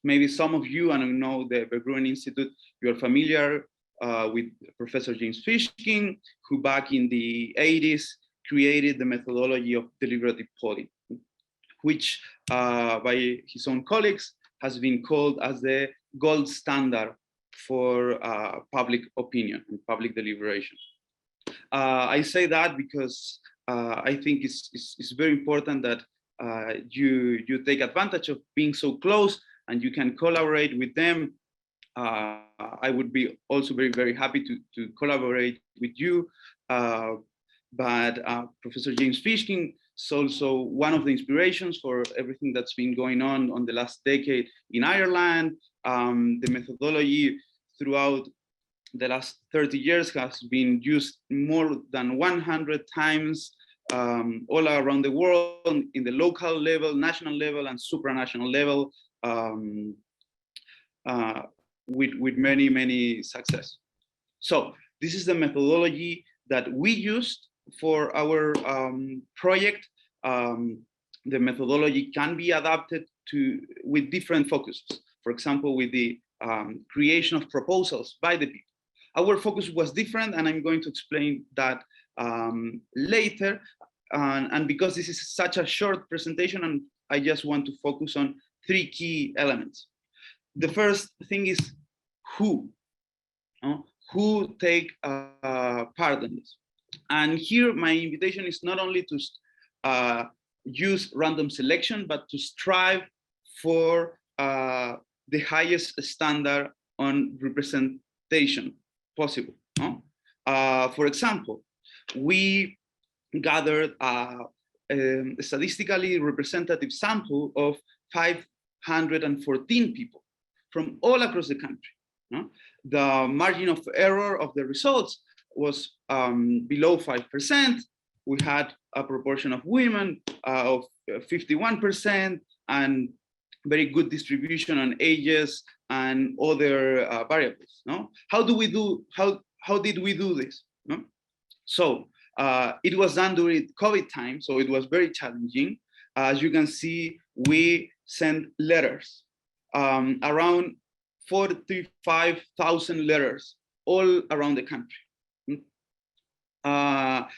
Maybe some of you, and I know the Berggruen Institute, you are familiar with Professor James Fishkin, who back in the 80s created the methodology of deliberative polling, which by his own colleagues has been called as the gold standard for public opinion and public deliberation. I say that because I think it's very important that you take advantage of being so close and you can collaborate with them. I would be also very, very happy to collaborate with you. But Professor James Fishkin is also one of the inspirations for everything that's been going on the last decade in Ireland. The methodology throughout the last 30 years has been used more than 100 times all around the world, in the local level, national level, and supranational level. with many success. So this is the methodology that we used for our project. The methodology can be adapted with different focuses. For example, with the creation of proposals by the people. Our focus was different, and I'm going to explain that later. And because this is such a short presentation, and I just want to focus on 3 key elements. The first thing is who take part in this. And here my invitation is not only to use random selection, but to strive for the highest standard on representation possible. For example, we gathered a statistically representative sample of 514 people from all across the country. The margin of error of the results was below 5%. We had a proportion of women of 51% and very good distribution on ages and other variables. How did we do this? So it was done during COVID time, so it was very challenging. As you can see, we sent letters, around 45,000 letters all around the country.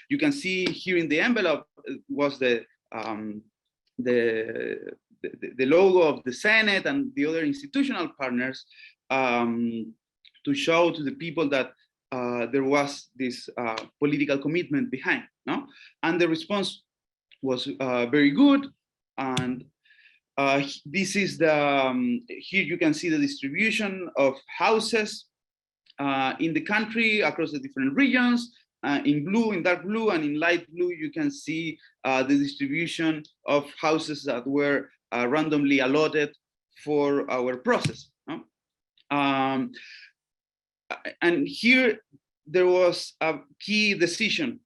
You can see here in the envelope was the logo of the Senate and the other institutional partners, to show to the people that there was this political commitment behind. And the response was very good. And this is here you can see the distribution of houses in the country across the different regions. In blue, in dark blue, and in light blue, you can see the distribution of houses that were randomly allotted for our process. And here there was a key decision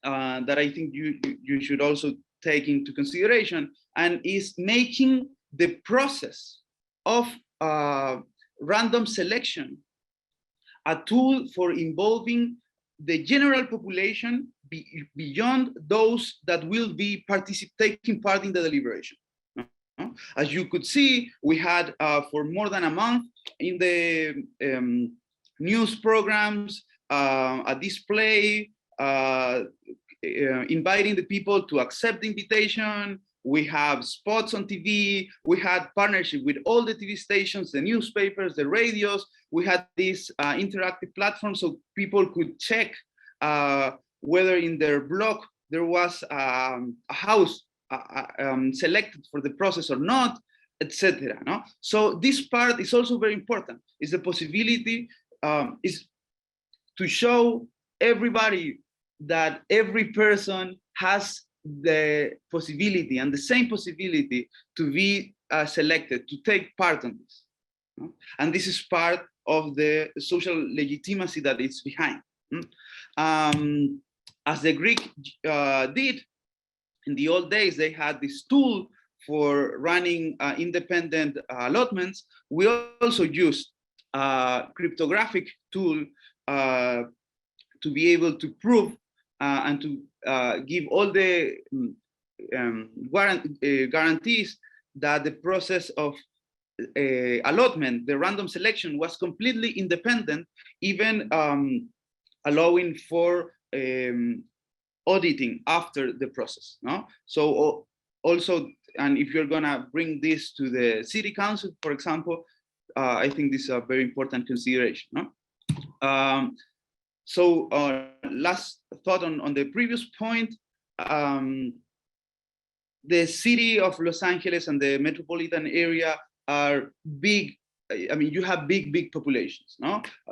that I think you should also take into consideration, and is making the process of random selection a tool for involving the general population beyond those that will be taking part in the deliberation. As you could see, we had for more than a month in the news programs a display inviting the people to accept the invitation. We have spots on TV. We had partnership with all the TV stations, the newspapers, the radios. We had this interactive platform so people could check whether in their block there was a house selected for the process or not, etc. So this part is also very important. Is the possibility is to show everybody that every person has the possibility and the same possibility to be selected, to take part in this. And this is part of the social legitimacy that is behind. As the Greek did in the old days, they had this tool for running independent allotments. We also used a cryptographic tool to be able to prove and to give all the guarantees that the process of allotment, the random selection, was completely independent, even allowing for auditing after the process. So also, and if you're gonna bring this to the city council, for example, I think this is a very important consideration. So last thought on the previous point, the city of Los Angeles and the metropolitan area are big. I mean, you have big populations,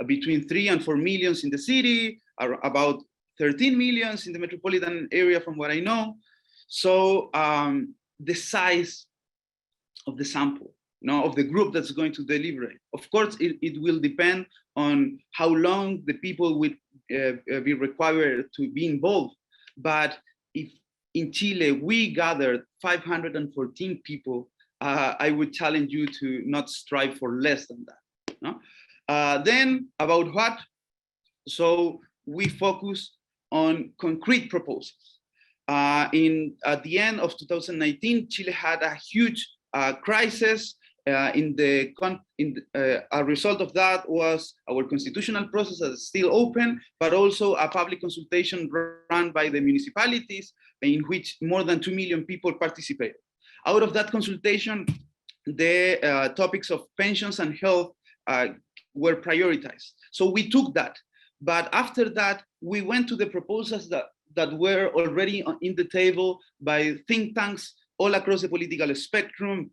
between 3 and 4 millions in the city, about 13 millions in the metropolitan area from what I know. So the size of the sample, of the group that's going to deliberate. Of course, it will depend on how long the people would be required to be involved. But if in Chile we gathered 514 people I would challenge you to not strive for less than that. No? Then about what? So we focus on concrete proposals. At the end of 2019, Chile had a huge crisis. A result of that was our constitutional process that is still open, but also a public consultation run by the municipalities in which more than 2 million people participated. Out of that consultation, the topics of pensions and health were prioritized. So we took that. But after that, we went to the proposals that were already in the table by think tanks all across the political spectrum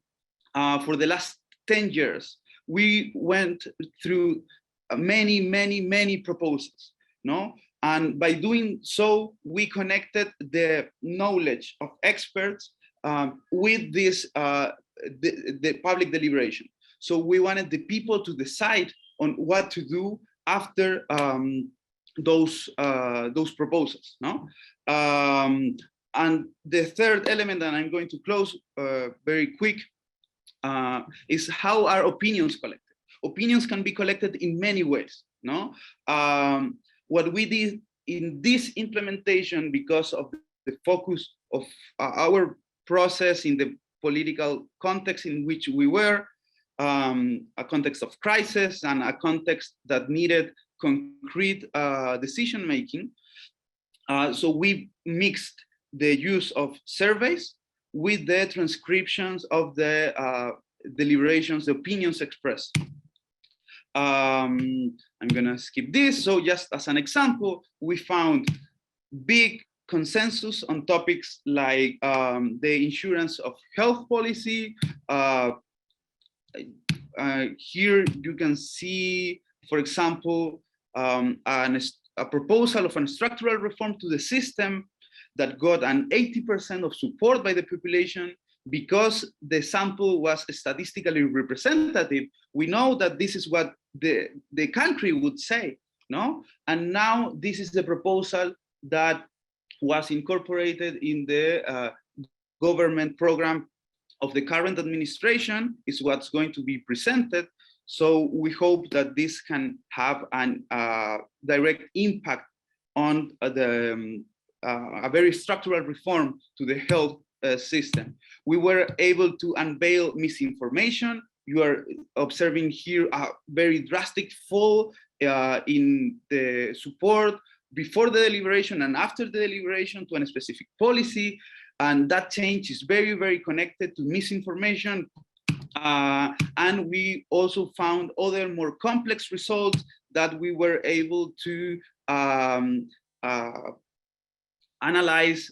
for the last 10 years. We went through many proposals, no? And by doing so, we connected the knowledge of experts with this the public deliberation. So we wanted the people to decide on what to do after those proposals, no? And the third element, and I'm going to close very quick, is how are opinions collected? Opinions can be collected in many ways, no? What we did in this implementation, because of the focus of our process in the political context in which we were, a context of crisis and a context that needed concrete decision-making. So we mixed the use of surveys with the transcriptions of the deliberations, the opinions expressed. I'm gonna skip this. So just as an example, we found big consensus on topics like the insurance of health policy. Here you can see, for example, a proposal of a structural reform to the system that got an 80% of support by the population because the sample was statistically representative. We know that this is what the country would say, no? And now this is the proposal that was incorporated in the government program of the current administration, is what's going to be presented. So we hope that this can have an direct impact on a very structural reform to the health system. We were able to unveil misinformation. You are observing here a very drastic fall in the support before the deliberation and after the deliberation to a specific policy. And that change is very connected to misinformation. And we also found other more complex results that we were able to analyze,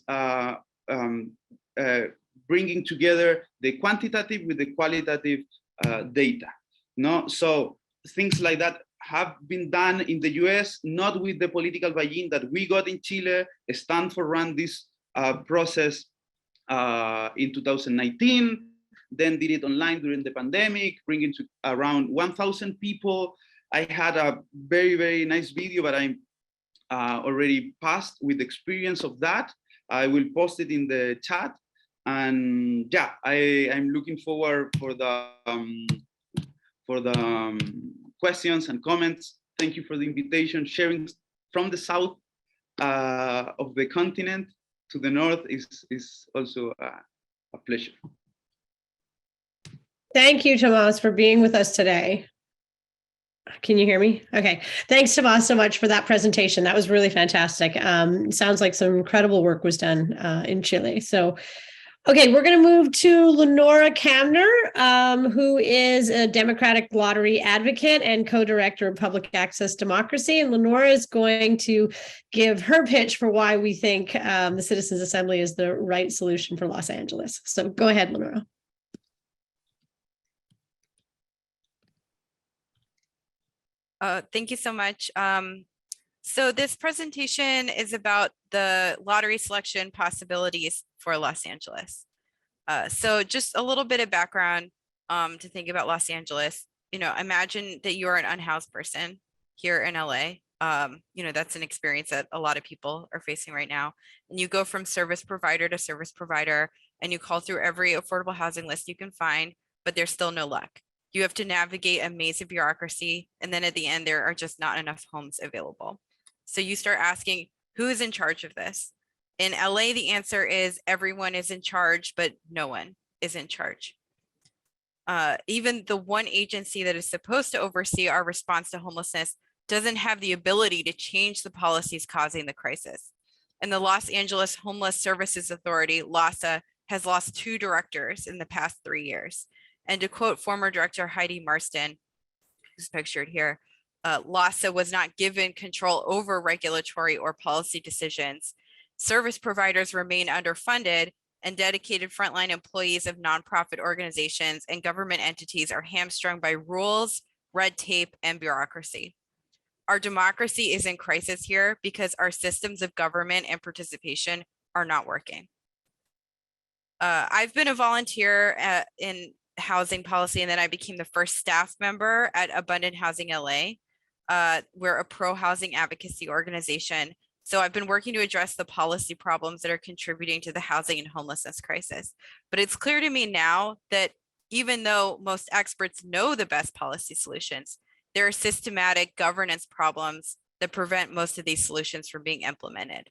bringing together the quantitative with the qualitative data. No, so things like that have been done in the US, not with the political buy-in that we got in Chile. Stanford ran this process in 2019, then did it online during the pandemic, bringing to around 1,000 people. I had a very nice video, but I'm already passed with the experience of that. I will post it in the chat. And yeah, I'm looking forward for the questions and comments. Thank you for the invitation. Sharing from the south of the continent to the north is also a pleasure. Thank you, Tomás, for being with us today. Can you hear me? Okay. Thanks, Tomás, so much for that presentation. That was really fantastic. Sounds like some incredible work was done in Chile. So, okay, we're going to move to Leonora Camner, who is a Democratic Lottery advocate and co-director of Public Access Democracy. And Leonora is going to give her pitch for why we think the Citizens Assembly is the right solution for Los Angeles. So go ahead, Leonora. Thank you so much. So this presentation is about the lottery selection possibilities for Los Angeles. So just a little bit of background to think about Los Angeles. You know, imagine that you're an unhoused person here in LA. You know, that's an experience that a lot of people are facing right now. And you go from service provider to service provider, and you call through every affordable housing list you can find, but there's still no luck. You have to navigate a maze of bureaucracy, and then at the end, there are just not enough homes available. So you start asking, who is in charge of this? In LA, the answer is everyone is in charge, but no one is in charge. Even the one agency that is supposed to oversee our response to homelessness doesn't have the ability to change the policies causing the crisis. And the Los Angeles Homeless Services Authority, LAHSA, has lost 2 directors in the past 3 years. And to quote former director Heidi Marston, who's pictured here, LAHSA was not given control over regulatory or policy decisions. Service providers remain underfunded, and dedicated frontline employees of nonprofit organizations and government entities are hamstrung by rules, red tape, and bureaucracy. Our democracy is in crisis here because our systems of government and participation are not working. I've been a volunteer in housing policy, and then I became the first staff member at Abundant Housing LA. We're a pro-housing advocacy organization. So I've been working to address the policy problems that are contributing to the housing and homelessness crisis. But it's clear to me now that even though most experts know the best policy solutions, there are systematic governance problems that prevent most of these solutions from being implemented.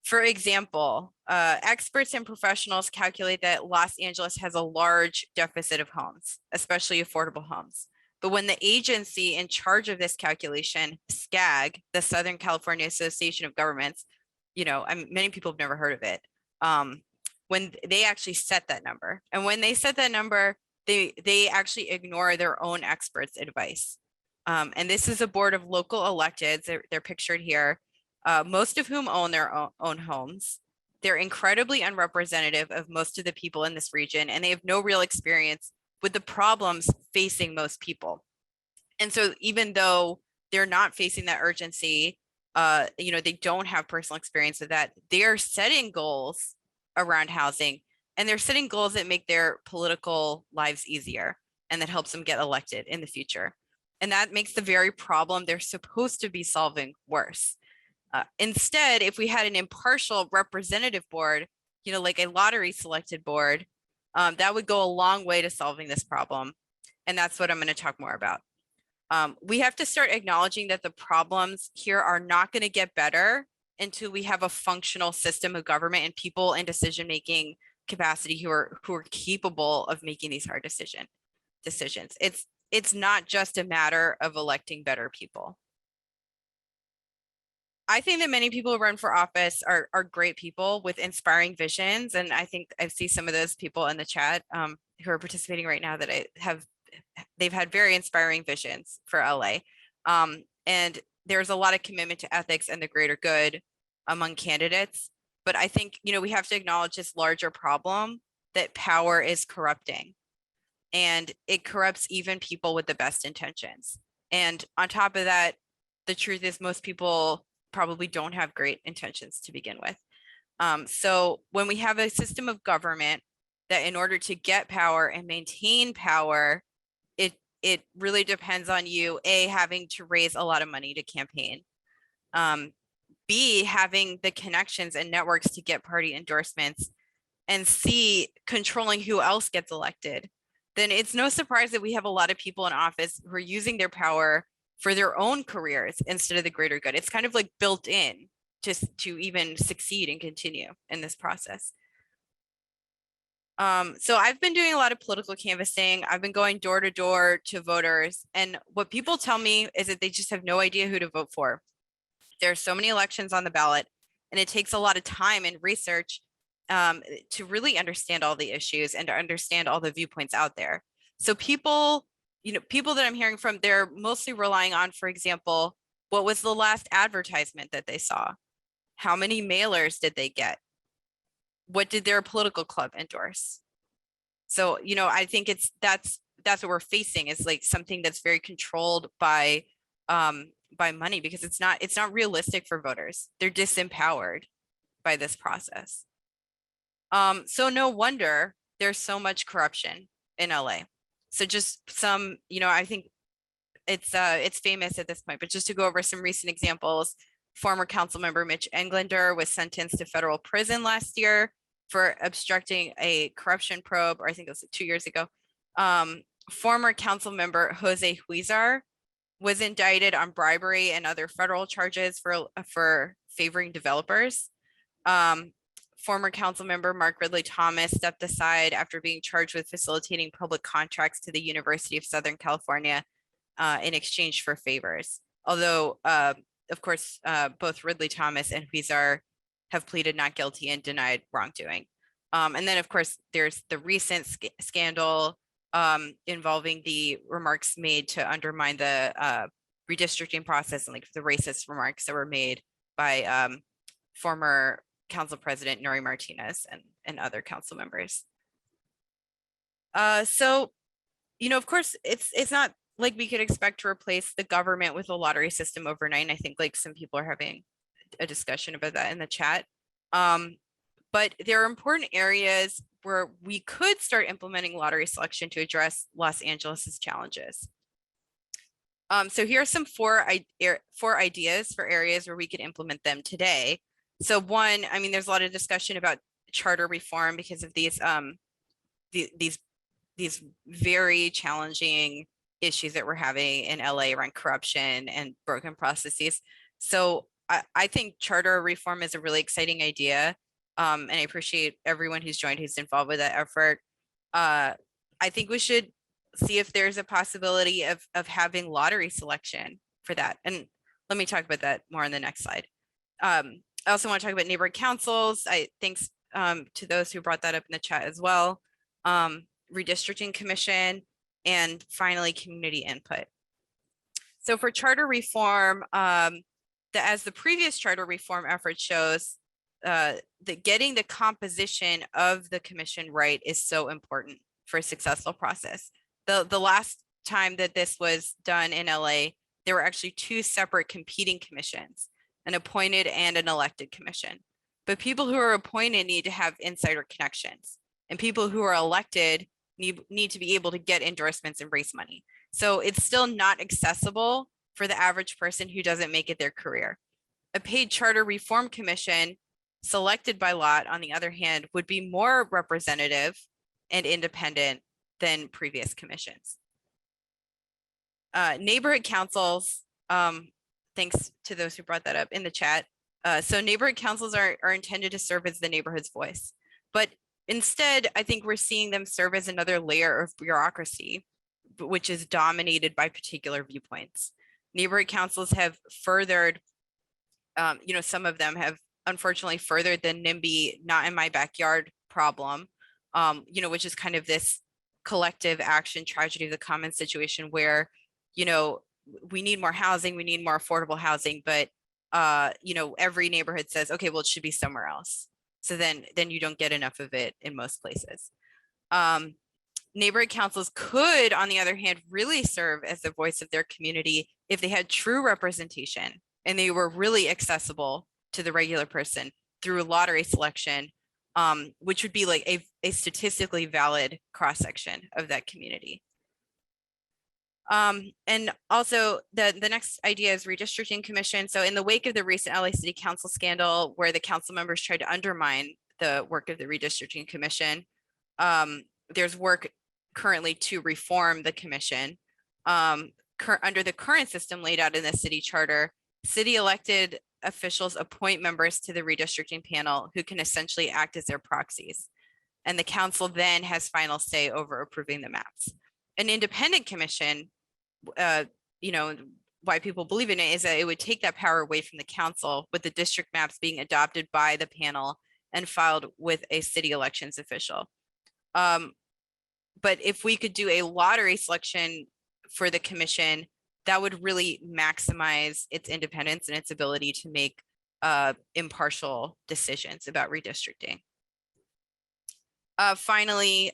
For example, experts and professionals calculate that Los Angeles has a large deficit of homes, especially affordable homes. But when the agency in charge of this calculation, SCAG, the Southern California Association of Governments, many people have never heard of it, when they actually set that number. And when they set that number, they actually ignore their own experts' advice. And this is a board of local electeds, they're pictured here, most of whom own their own homes. They're incredibly unrepresentative of most of the people in this region, and they have no real experience with the problems facing most people. And so even though they're not facing that urgency, they don't have personal experience with that, they're setting goals around housing, and they're setting goals that make their political lives easier and that helps them get elected in the future. And that makes the very problem they're supposed to be solving worse. Instead, if we had an impartial representative board, like a lottery selected board, that would go a long way to solving this problem. And that's what I'm going to talk more about. We have to start acknowledging that the problems here are not going to get better until we have a functional system of government and people in decision-making capacity who are capable of making these hard decisions. It's not just a matter of electing better people. I think that many people who run for office are great people with inspiring visions. And I think I see some of those people in the chat who are participating right now that they've had very inspiring visions for LA. And there's a lot of commitment to ethics and the greater good among candidates. But I think, we have to acknowledge this larger problem that power is corrupting. And it corrupts even people with the best intentions. And on top of that, the truth is most people probably don't have great intentions to begin with. So when we have a system of government that in order to get power and maintain power, it really depends on you, A, having to raise a lot of money to campaign, B, having the connections and networks to get party endorsements, and C, controlling who else gets elected, then it's no surprise that we have a lot of people in office who are using their power for their own careers instead of the greater good. It's kind of like built in just to even succeed and continue in this process. So I've been doing a lot of political canvassing. I've been going door to door to voters. And what people tell me is that they just have no idea who to vote for. There are so many elections on the ballot, and it takes a lot of time and research to really understand all the issues and to understand all the viewpoints out there. So people that I'm hearing from, they're mostly relying on, for example, what was the last advertisement that they saw? How many mailers did they get? What did their political club endorse? So, I think that's what we're facing, is like something that's very controlled by money, because it's not realistic for voters. They're disempowered by this process. So no wonder there's so much corruption in LA. So just some, I think it's famous at this point, but just to go over some recent examples, former council member Mitch Englander was sentenced to federal prison last year for obstructing a corruption probe, or I think it was 2 years ago. Former council member Jose Huizar was indicted on bribery and other federal charges for favoring developers. Former council member Mark Ridley Thomas stepped aside after being charged with facilitating public contracts to the University of Southern California in exchange for favors. Although, of course, both Ridley Thomas and Huizar have pleaded not guilty and denied wrongdoing. And then, of course, there's the recent scandal involving the remarks made to undermine the redistricting process, and like the racist remarks that were made by former council president Nuri Martinez and other council members. So, you know, of course, it's not like we could expect to replace the government with a lottery system overnight. And I think like some people are having a discussion about that in the chat. But there are important areas where we could start implementing lottery selection to address Los Angeles's challenges. So here are some four ideas for areas where we could implement them today. So one, I mean, there's a lot of discussion about charter reform because of these very challenging issues that we're having in LA around corruption and broken processes. So I think charter reform is a really exciting idea. And I appreciate everyone who's joined, who's involved with that effort. I think we should see if there's a possibility of having lottery selection for that. And let me talk about that more on the next slide. I also want to talk about neighborhood councils. Thanks to those who brought that up in the chat as well. Redistricting commission, and finally, community input. So for charter reform, as the previous charter reform effort shows, that getting the composition of the commission right is so important for a successful process. The last time that this was done in LA, there were actually two separate competing commissions, an appointed and an elected commission. But people who are appointed need to have insider connections, and people who are elected need to be able to get endorsements and raise money. So it's still not accessible for the average person who doesn't make it their career. A paid charter reform commission selected by lot, on the other hand, would be more representative and independent than previous commissions. Neighborhood councils, thanks to those who brought that up in the chat. So neighborhood councils are intended to serve as the neighborhood's voice, but instead, I think we're seeing them serve as another layer of bureaucracy, which is dominated by particular viewpoints. Neighborhood councils have furthered, you know, some of them have unfortunately furthered the NIMBY not in my backyard problem, you know, which is kind of this collective action tragedy of the commons situation where, you know, we need more housing, we need more affordable housing, but, you know, every neighborhood says, okay, well, it should be somewhere else. So then you don't get enough of it in most places. Neighborhood councils could, on the other hand, really serve as the voice of their community if they had true representation and they were really accessible to the regular person through lottery selection, which would be like a statistically valid cross-section of that community. And also the next idea is redistricting commission. So in the wake of the recent LA City Council scandal, where the council members tried to undermine the work of the redistricting commission, there's work currently to reform the commission. Under the current system laid out in the city charter, city elected officials appoint members to the redistricting panel who can essentially act as their proxies. And the council then has final say over approving the maps. An independent commission, you know, why people believe in it is that it would take that power away from the council, with the district maps being adopted by the panel and filed with a city elections official. But if we could do a lottery selection for the commission, that would really maximize its independence and its ability to make impartial decisions about redistricting. Finally,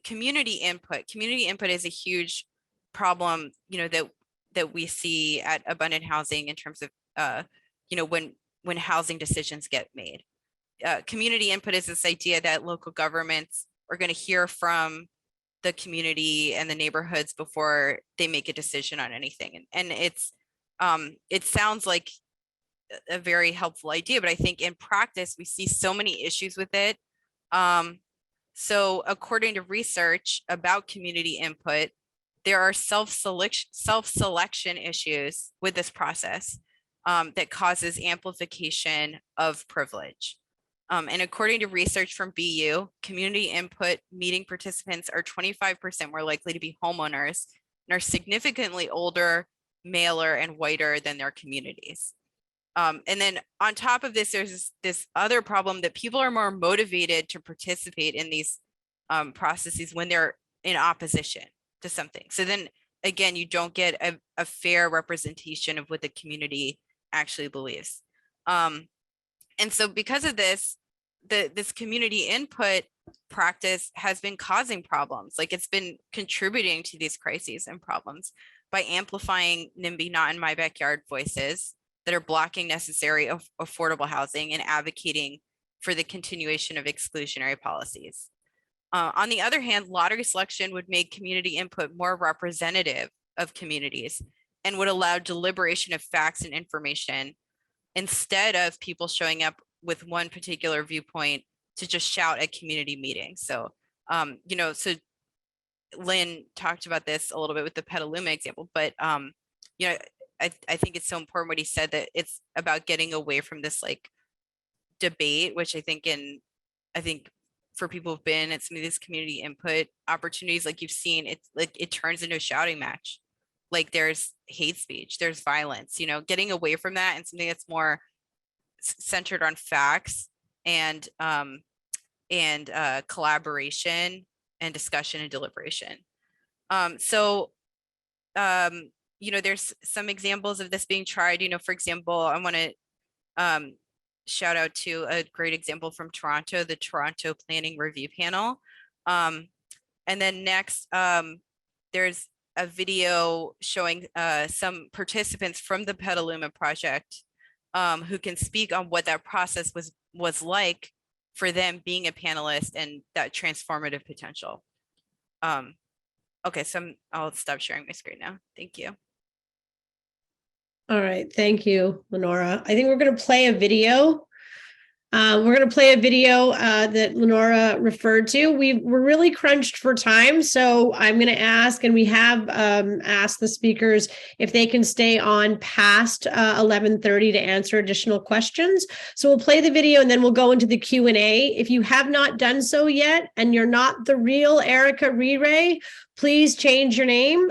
community input. Community input is a huge problem, you know, that we see at Abundant Housing in terms of, you know, when housing decisions get made. Community input is this idea that local governments are going to hear from the community and the neighborhoods before they make a decision on anything. And it's, it sounds like a very helpful idea, but I think in practice, we see so many issues with it. So according to research about community input, there are self-selection issues with this process that causes amplification of privilege. And according to research from BU, community input meeting participants are 25% more likely to be homeowners and are significantly older, maler, and whiter than their communities. And then on top of this, there's this other problem that people are more motivated to participate in these processes when they're in opposition to something. So then again, you don't get a fair representation of what the community actually believes. And so because of this, this community input practice has been causing problems. Like it's been contributing to these crises and problems by amplifying NIMBY not in my backyard voices that are blocking necessary affordable housing and advocating for the continuation of exclusionary policies. On the other hand, lottery selection would make community input more representative of communities and would allow deliberation of facts and information instead of people showing up with one particular viewpoint to just shout at community meetings. So, you know, so Linn talked about this a little bit with the Petaluma example, but, you know, I think it's so important what he said, that it's about getting away from this like debate, which I think for people who've been at some of these community input opportunities, like you've seen, it's like it turns into a shouting match. Like there's hate speech, there's violence, you know, getting away from that and something that's more centered on facts and collaboration and discussion and deliberation. You know, there's some examples of this being tried. You know, for example, I want to shout out to a great example from Toronto, the Toronto Planning Review Panel. And then next, there's a video showing some participants from the Petaluma project who can speak on what that process was like for them being a panelist and that transformative potential. Okay, so I'll stop sharing my screen now. Thank you. All right, thank you, Leonora. I think we're going to play a video. We're going to play a video that Leonora referred to. We're really crunched for time, so I'm going to ask, and we have asked the speakers if they can stay on past 11:30 to answer additional questions. So we'll play the video and then we'll go into the Q&A. If you have not done so yet and you're not the real Erica Re-Ray, please change your name.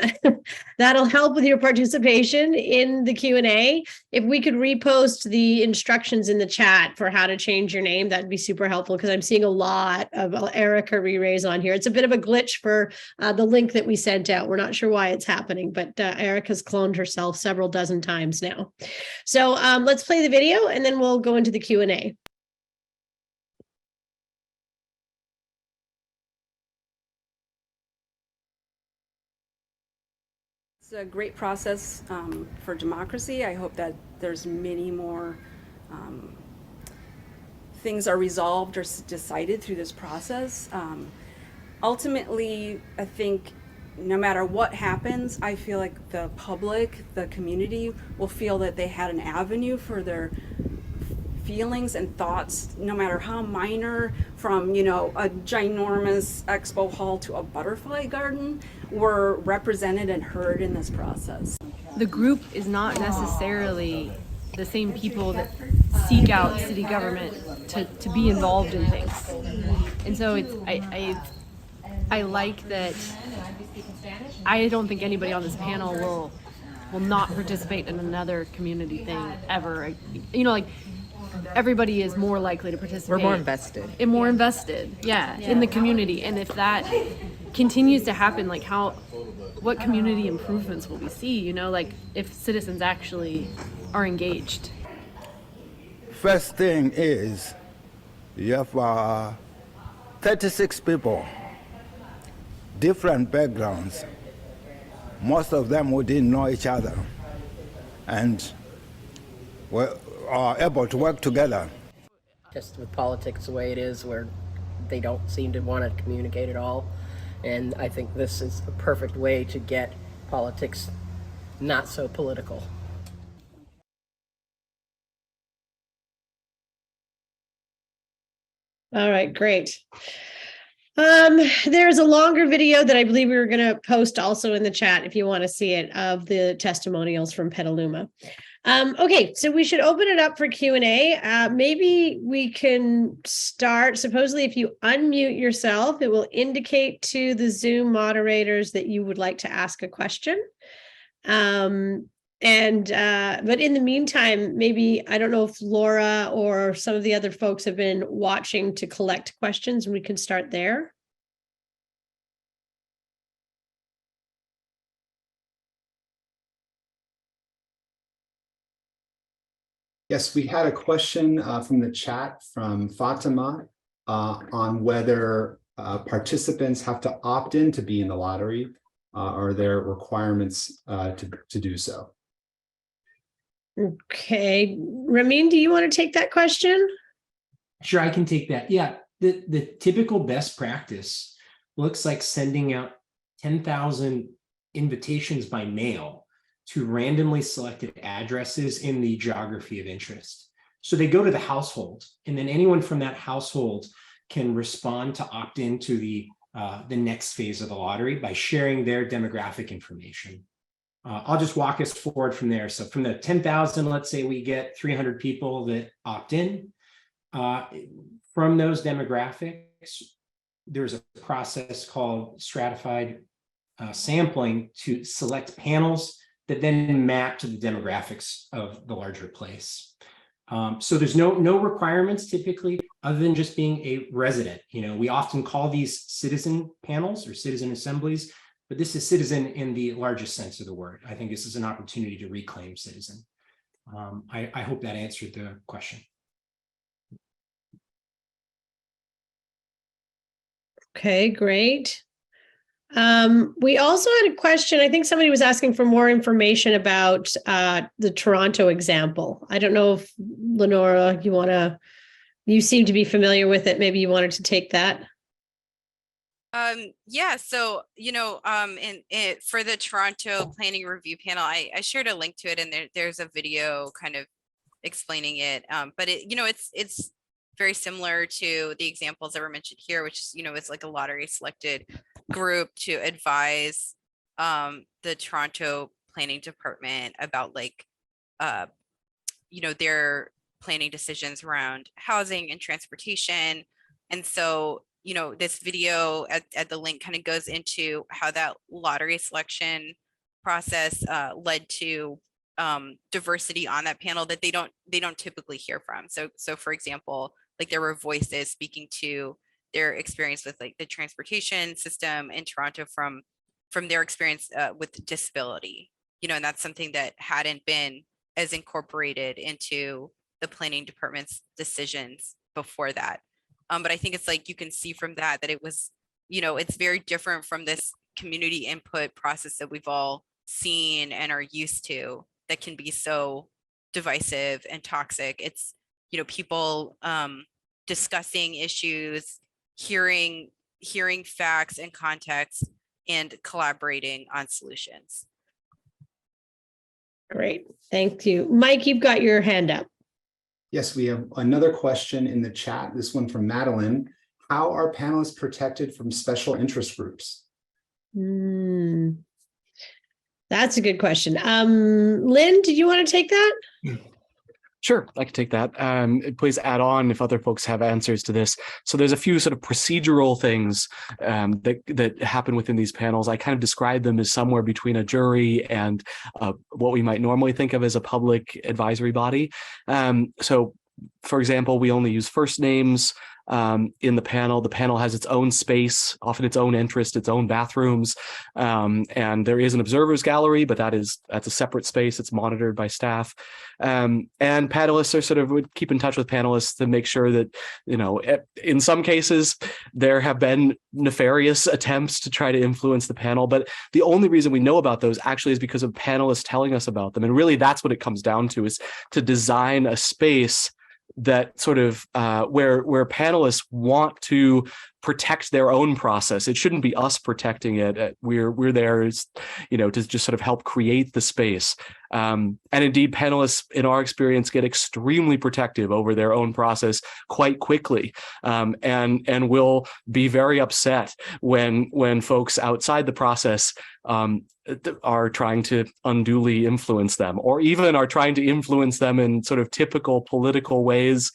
That'll help with your participation in the Q&A. If we could repost the instructions in the chat for how to change your name, that'd be super helpful because I'm seeing a lot of Erica Re-Rays on here. It's a bit of a glitch for the link that we sent out. We're not sure why it's happening, but Erica's cloned herself several dozen times now. So let's play the video and then we'll go into the Q&A. It's a great process for democracy. I hope that there's many more things are resolved or decided through this process. Ultimately, I think no matter what happens, I feel like the public, the community will feel that they had an avenue for their feelings and thoughts, no matter how minor, from, you know, a ginormous expo hall to a butterfly garden, were represented and heard in this process. The group is not necessarily the same people that seek out city government to be involved in things. And so it's, I like that. I don't think anybody on this panel will not participate in another community thing ever. You know, like, everybody is more likely to participate. We're more invested. And more invested, yeah, in the community. And if that continues to happen, like what community improvements will we see, you know, like if citizens actually are engaged? First thing is, you have 36 people, different backgrounds. Most of them who didn't know each other and were able to work together. Just with politics the way it is, where they don't seem to want to communicate at all. And I think this is a perfect way to get politics not so political. All right, great. There's a longer video that I believe we were going to post also in the chat if you want to see it, of the testimonials from Petaluma. Okay, so we should open it up for Q&A. Maybe we can start. Supposedly, if you unmute yourself, it will indicate to the Zoom moderators that you would like to ask a question. But in the meantime, maybe, I don't know if Laura or some of the other folks have been watching to collect questions, and we can start there. Yes, we had a question from the chat from Fatima on whether participants have to opt in to be in the lottery, or there requirements to do so. Okay, Rahmin, do you want to take that question? Sure, I can take that. Yeah, the typical best practice looks like sending out 10,000 invitations by mail to randomly selected addresses in the geography of interest. So they go to the household, and then anyone from that household can respond to opt into the next phase of the lottery by sharing their demographic information. I'll just walk us forward from there. So from the 10,000, let's say we get 300 people that opt in. From those demographics, there's a process called stratified sampling to select panels that then map to the demographics of the larger place. So there's no requirements typically other than just being a resident. You know, we often call these citizen panels or citizen assemblies, but this is citizen in the largest sense of the word. I think this is an opportunity to reclaim citizen. I hope that answered the question. Okay, great. We also had a question. I think somebody was asking for more information about the Toronto example. I don't know if Leonora, you seem to be familiar with it. Maybe you wanted to take that. Yeah, so, for the Toronto Planning Review Panel, I shared a link to it, and there's a video kind of explaining it. But it's very similar to the examples that were mentioned here, which is, it's like a lottery selected group to advise the Toronto Planning Department about their planning decisions around housing and transportation. And so, this video at the link kind of goes into how that lottery selection process led to diversity on that panel that they don't typically hear from. So for example, there were voices speaking to their experience with the transportation system in Toronto from their experience with disability, and that's something that hadn't been as incorporated into the planning department's decisions before that. But I think it's you can see from that it was, it's very different from this community input process that we've all seen and are used to that can be so divisive and toxic. It's, people discussing issues, hearing facts and context, and collaborating on solutions. Great, thank you. Mike, you've got your hand up. Yes, we have another question in the chat, this one from Madeline. How are panelists protected from special interest groups? That's a good question. Linn, did you want to take that? Sure, I can take that. Please add on if other folks have answers to this. So there's a few sort of procedural things that happen within these panels. I kind of describe them as somewhere between a jury and what we might normally think of as a public advisory body. So, for example, we only use first names in the panel. The panel has its own space, often its own interest, its own bathrooms, and there is an observer's gallery, but that's a separate space. It's monitored by staff, and panelists would keep in touch with panelists to make sure that, in some cases there have been nefarious attempts to try to influence the panel, but the only reason we know about those actually is because of panelists telling us about them, and really that's what it comes down to, is to design a space that sort of where panelists want to protect their own process. It shouldn't be us protecting it. We're there, to just sort of help create the space. And indeed, panelists, in our experience, get extremely protective over their own process quite quickly, and will be very upset when folks outside the process are trying to unduly influence them, or even are trying to influence them in sort of typical political ways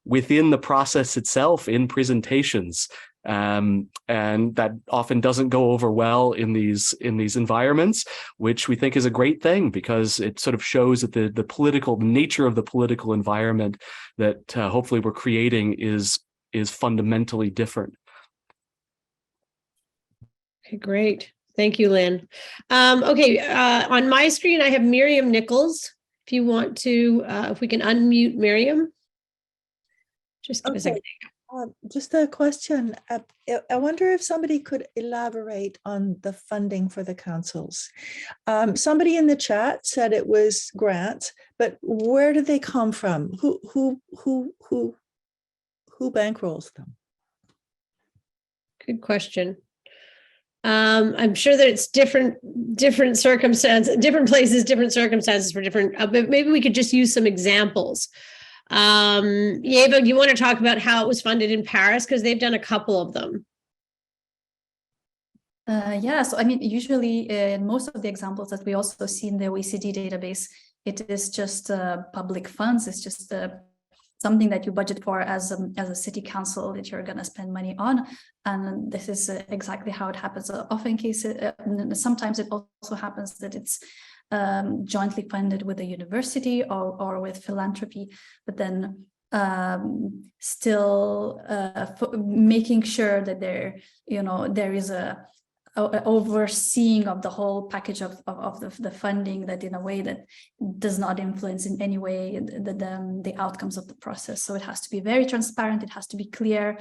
within the process itself in presentations. And that often doesn't go over well in these environments, which we think is a great thing, because it sort of shows that the nature of the political environment that hopefully we're creating is fundamentally different. Okay, great. Thank you, Lynn. On my screen, I have Miriam Nichols. If you want to, if we can unmute Miriam. Just give us a second. Just a question. I wonder if somebody could elaborate on the funding for the councils. Somebody in the chat said it was grants, but where do they come from? Who bankrolls them? Good question. I'm sure that it's different circumstances, different places, different circumstances for different, but maybe we could just use some examples. Ieva, do you want to talk about how it was funded in Paris? Because they've done a couple of them. Yeah, so I mean, usually in most of the examples that we also see in the OECD database, it is just public funds. It's just something that you budget for as a city council that you're going to spend money on. And this is exactly how it happens. Often cases, sometimes it also happens that it's jointly funded with a university or with philanthropy, but then still making sure that there is a overseeing of the whole package of the funding, that in a way that does not influence in any way the outcomes of the process. So it has to be very transparent. It has to be clear,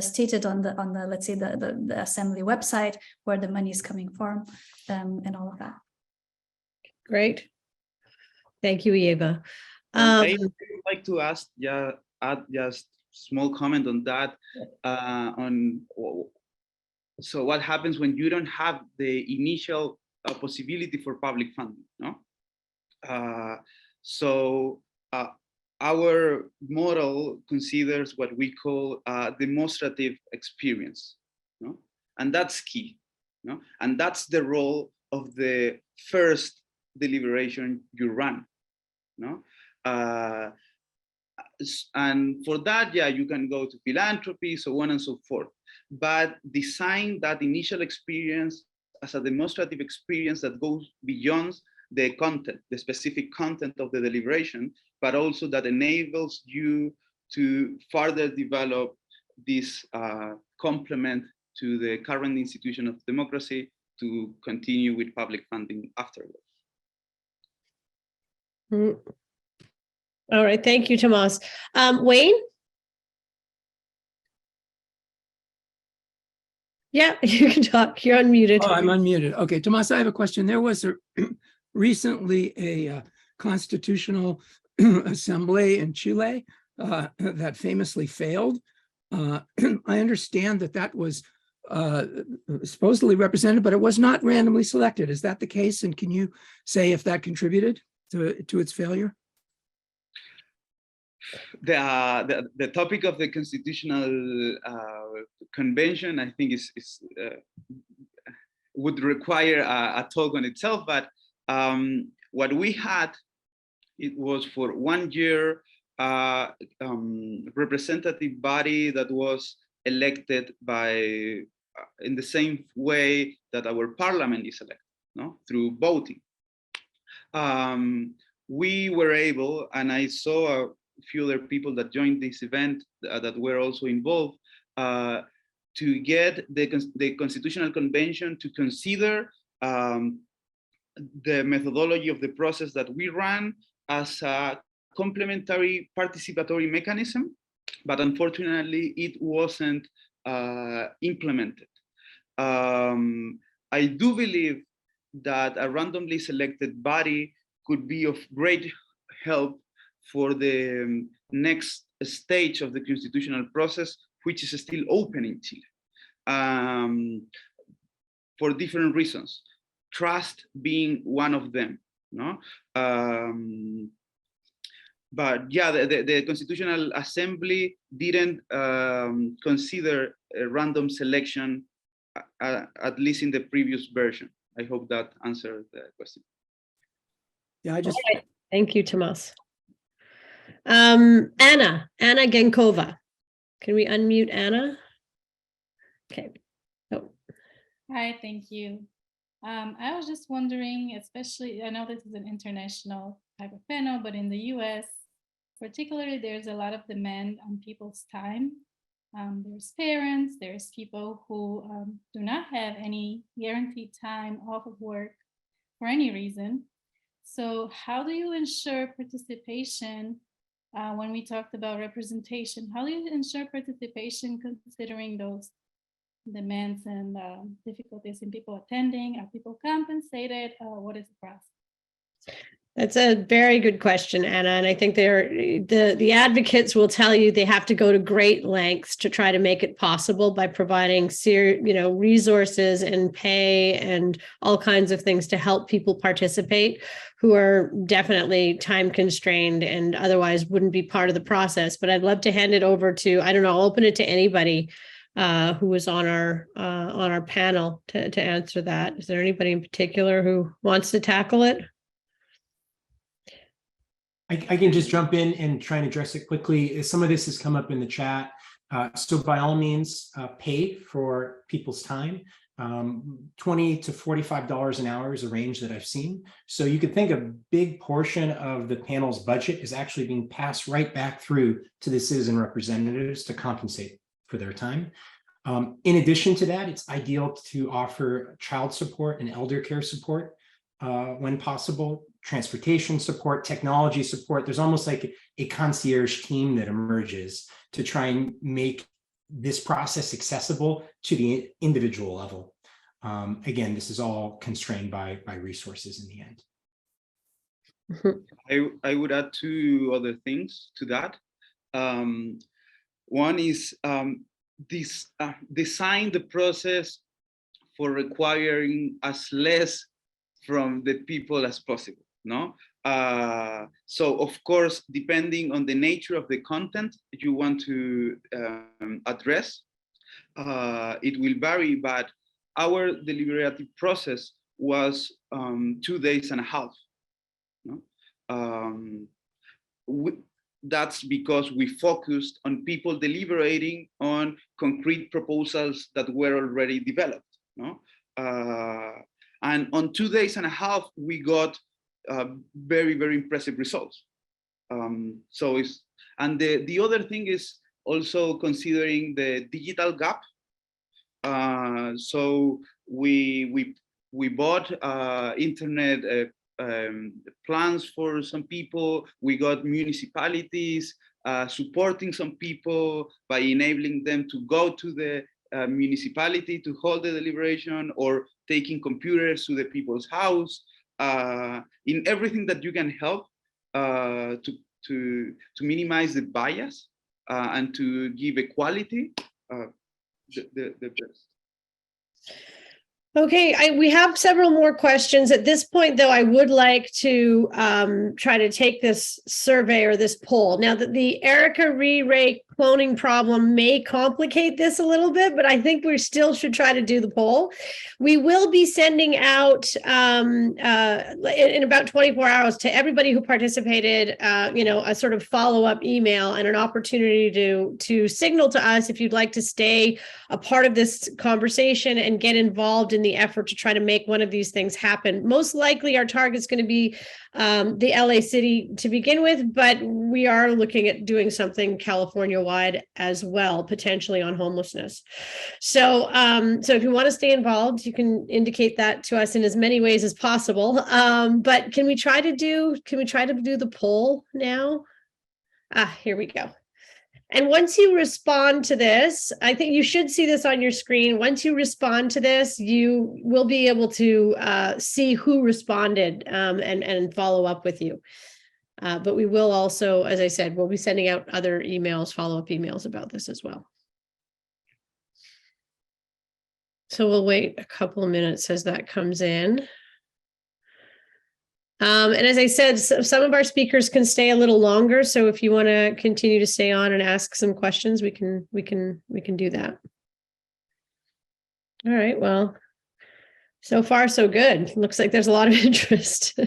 stated on the let's say the assembly website where the money is coming from, and all of that. Great, thank you, Ieva. I would like to add just small comment on that. So what happens when you don't have the initial possibility for public funding? No. Our model considers what we call demonstrative experience, no? And that's key, no? And that's the role of the first deliberation you run, no? And for that, yeah, you can go to philanthropy, so on and so forth. But design that initial experience as a demonstrative experience that goes beyond the content, the specific content of the deliberation, but also that enables you to further develop this complement to the current institution of democracy to continue with public funding afterwards. All right, thank you, Tomás. Wayne? Yeah, you can talk. You're unmuted. Oh, I'm unmuted. Okay, Tomás, I have a question. There was recently a constitutional assembly in Chile that famously failed. I understand that was supposedly represented, but it was not randomly selected. Is that the case? And can you say if that contributed to its failure? The topic of the constitutional convention, I think, would require a talk on itself. But what we had, it was for 1 year representative body that was elected by in the same way that our parliament is elected, no, through voting. We were able, and I saw a few other people that joined this event that were also involved, to get the Constitutional Convention to consider the methodology of the process that we ran as a complementary participatory mechanism, but unfortunately it wasn't implemented. I do believe that a randomly selected body could be of great help for the next stage of the constitutional process, which is still open in Chile. for different reasons. Trust being one of them, no? But yeah, the Constitutional Assembly didn't consider a random selection, at least in the previous version. I hope that answered the question. Yeah, I just. Okay. Thank you, Tomás. Anna Genkova. Can we unmute Anna? Okay. Oh. Hi, thank you. I was just wondering, especially, I know this is an international type of panel, but in the US, particularly, there's a lot of demand on people's time. There's parents, there's people who do not have any guaranteed time off of work for any reason. So how do you ensure participation when we talked about representation? How do you ensure participation considering those demands and difficulties in people attending? Are people compensated? What is the process? That's a very good question, Anna. And I think the advocates will tell you they have to go to great lengths to try to make it possible by providing resources and pay and all kinds of things to help people participate who are definitely time constrained and otherwise wouldn't be part of the process. But I'd love to hand it over to, I don't know, I'll open it to anybody who was on our panel to answer that. Is there anybody in particular who wants to tackle it? I can just jump in and try and address it quickly. Some of this has come up in the chat. So by all means, pay for people's time. $20 to $45 an hour is a range that I've seen. So you could think a big portion of the panel's budget is actually being passed right back through to the citizen representatives to compensate for their time. In addition to that, it's ideal to offer child support and elder care support when possible, transportation support, technology support. There's almost like a concierge team that emerges to try and make this process accessible to the individual level. Again, this is all constrained by resources in the end. I would add two other things to that. One is design the process for requiring as less from the people as possible, no? So of course, depending on the nature of the content you want to address, it will vary, but our deliberative process was 2 days and a half. No? That's because we focused on people deliberating on concrete proposals that were already developed. No? And on 2 days and a half, we got very, very impressive results. And the other thing is also considering the digital gap. So we bought internet plans for some people. We got municipalities supporting some people by enabling them to go to the municipality to hold the deliberation, or taking computers to the people's house, in everything that you can help to minimize the bias and to give equality, the best. Okay, we have several more questions. At this point, though, I would like to try to take this survey or this poll. Now, the Erica re-ray cloning problem may complicate this a little bit, but I think we still should try to do the poll. We will be sending out in about 24 hours to everybody who participated, a sort of follow-up email and an opportunity to signal to us if you'd like to stay a part of this conversation and get involved in the effort to try to make one of these things happen. Most likely our target's going to be the LA City to begin with, but we are looking at doing something California-wide as well, potentially on homelessness. So if you want to stay involved, you can indicate that to us in as many ways as possible. But can we try to do the poll now? Here we go. And once you respond to this, I think you should see this on your screen. Once you respond to this, you will be able to see who responded and follow up with you. But we will also, as I said, we'll be sending out other emails, follow-up emails about this as well. So we'll wait a couple of minutes as that comes in. And as I said, some of our speakers can stay a little longer. So if you want to continue to stay on and ask some questions, we can do that. All right. Well, so far so good. Looks like there's a lot of interest.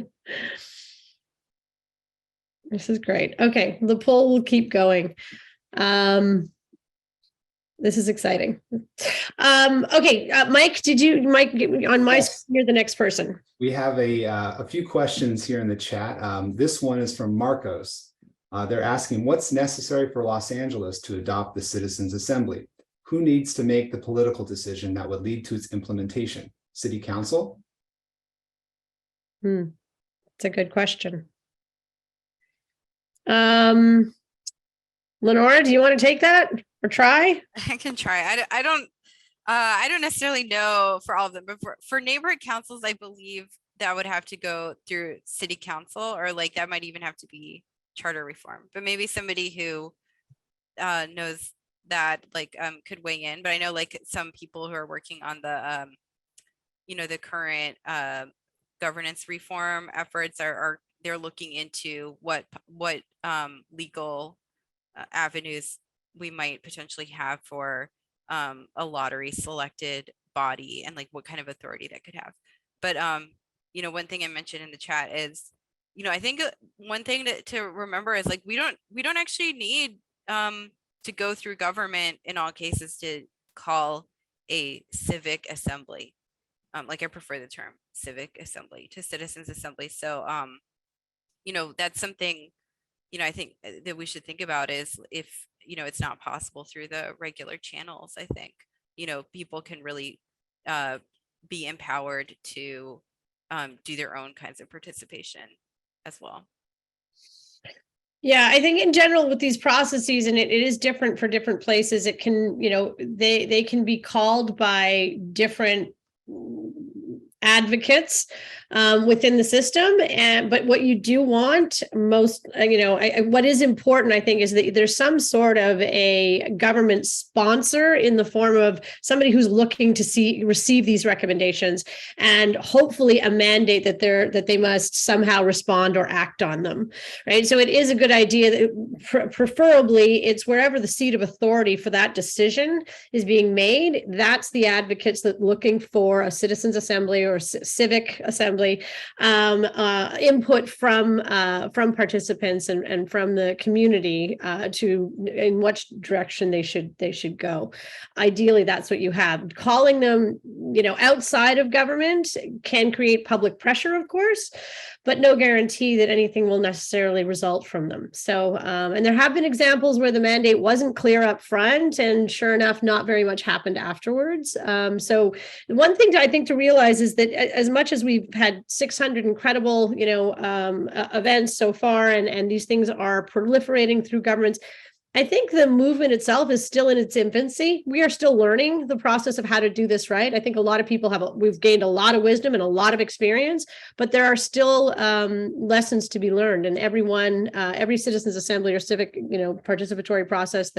This is great. Okay, the poll will keep going. This is exciting. Okay, Mike, on my screen, you're the next person. We have a few questions here in the chat. This one is from Marcos. They're asking, what's necessary for Los Angeles to adopt the Citizens Assembly? Who needs to make the political decision that would lead to its implementation? City Council? It's a good question. Leonora, do you want to take that or try? I can try. I don't necessarily know for all of them, but for neighborhood councils, I believe that would have to go through city council, or like that might even have to be charter reform. But maybe somebody who knows that could weigh in. But I know like some people who are working on the the current governance reform efforts they're looking into what legal avenues we might potentially have for a lottery selected body, and like what kind of authority that could have. But one thing I mentioned in the chat is, I think one thing to remember is like we don't actually need to go through government in all cases to call a civic assembly. Like I prefer the term civic assembly to citizens assembly. So that's something I think that we should think about is if it's not possible through the regular channels. I think people can really be empowered to do their own kinds of participation as well. Yeah, I think in general with these processes, and it is different for different places, it can, they can be called by different advocates within the system, but what you do want most, what is important, I think, is that there's some sort of a government sponsor in the form of somebody who's looking to receive these recommendations, and hopefully a mandate that they must somehow respond or act on them, right? So it is a good idea that preferably it's wherever the seat of authority for that decision is being made. That's the advocates that looking for a citizens assembly or civic assembly input from participants and from the community to in which direction they should go. Ideally, that's what you have. Calling them, outside of government can create public pressure, of course, but no guarantee that anything will necessarily result from them. So, and there have been examples where the mandate wasn't clear up front, and sure enough, not very much happened afterwards. So one thing I think to realize is that as much as we've had 600 incredible, events so far, and these things are proliferating through governments, I think the movement itself is still in its infancy. We are still learning the process of how to do this right. I think a lot of people we've gained a lot of wisdom and a lot of experience, but there are still lessons to be learned. And every citizens assembly or civic, participatory process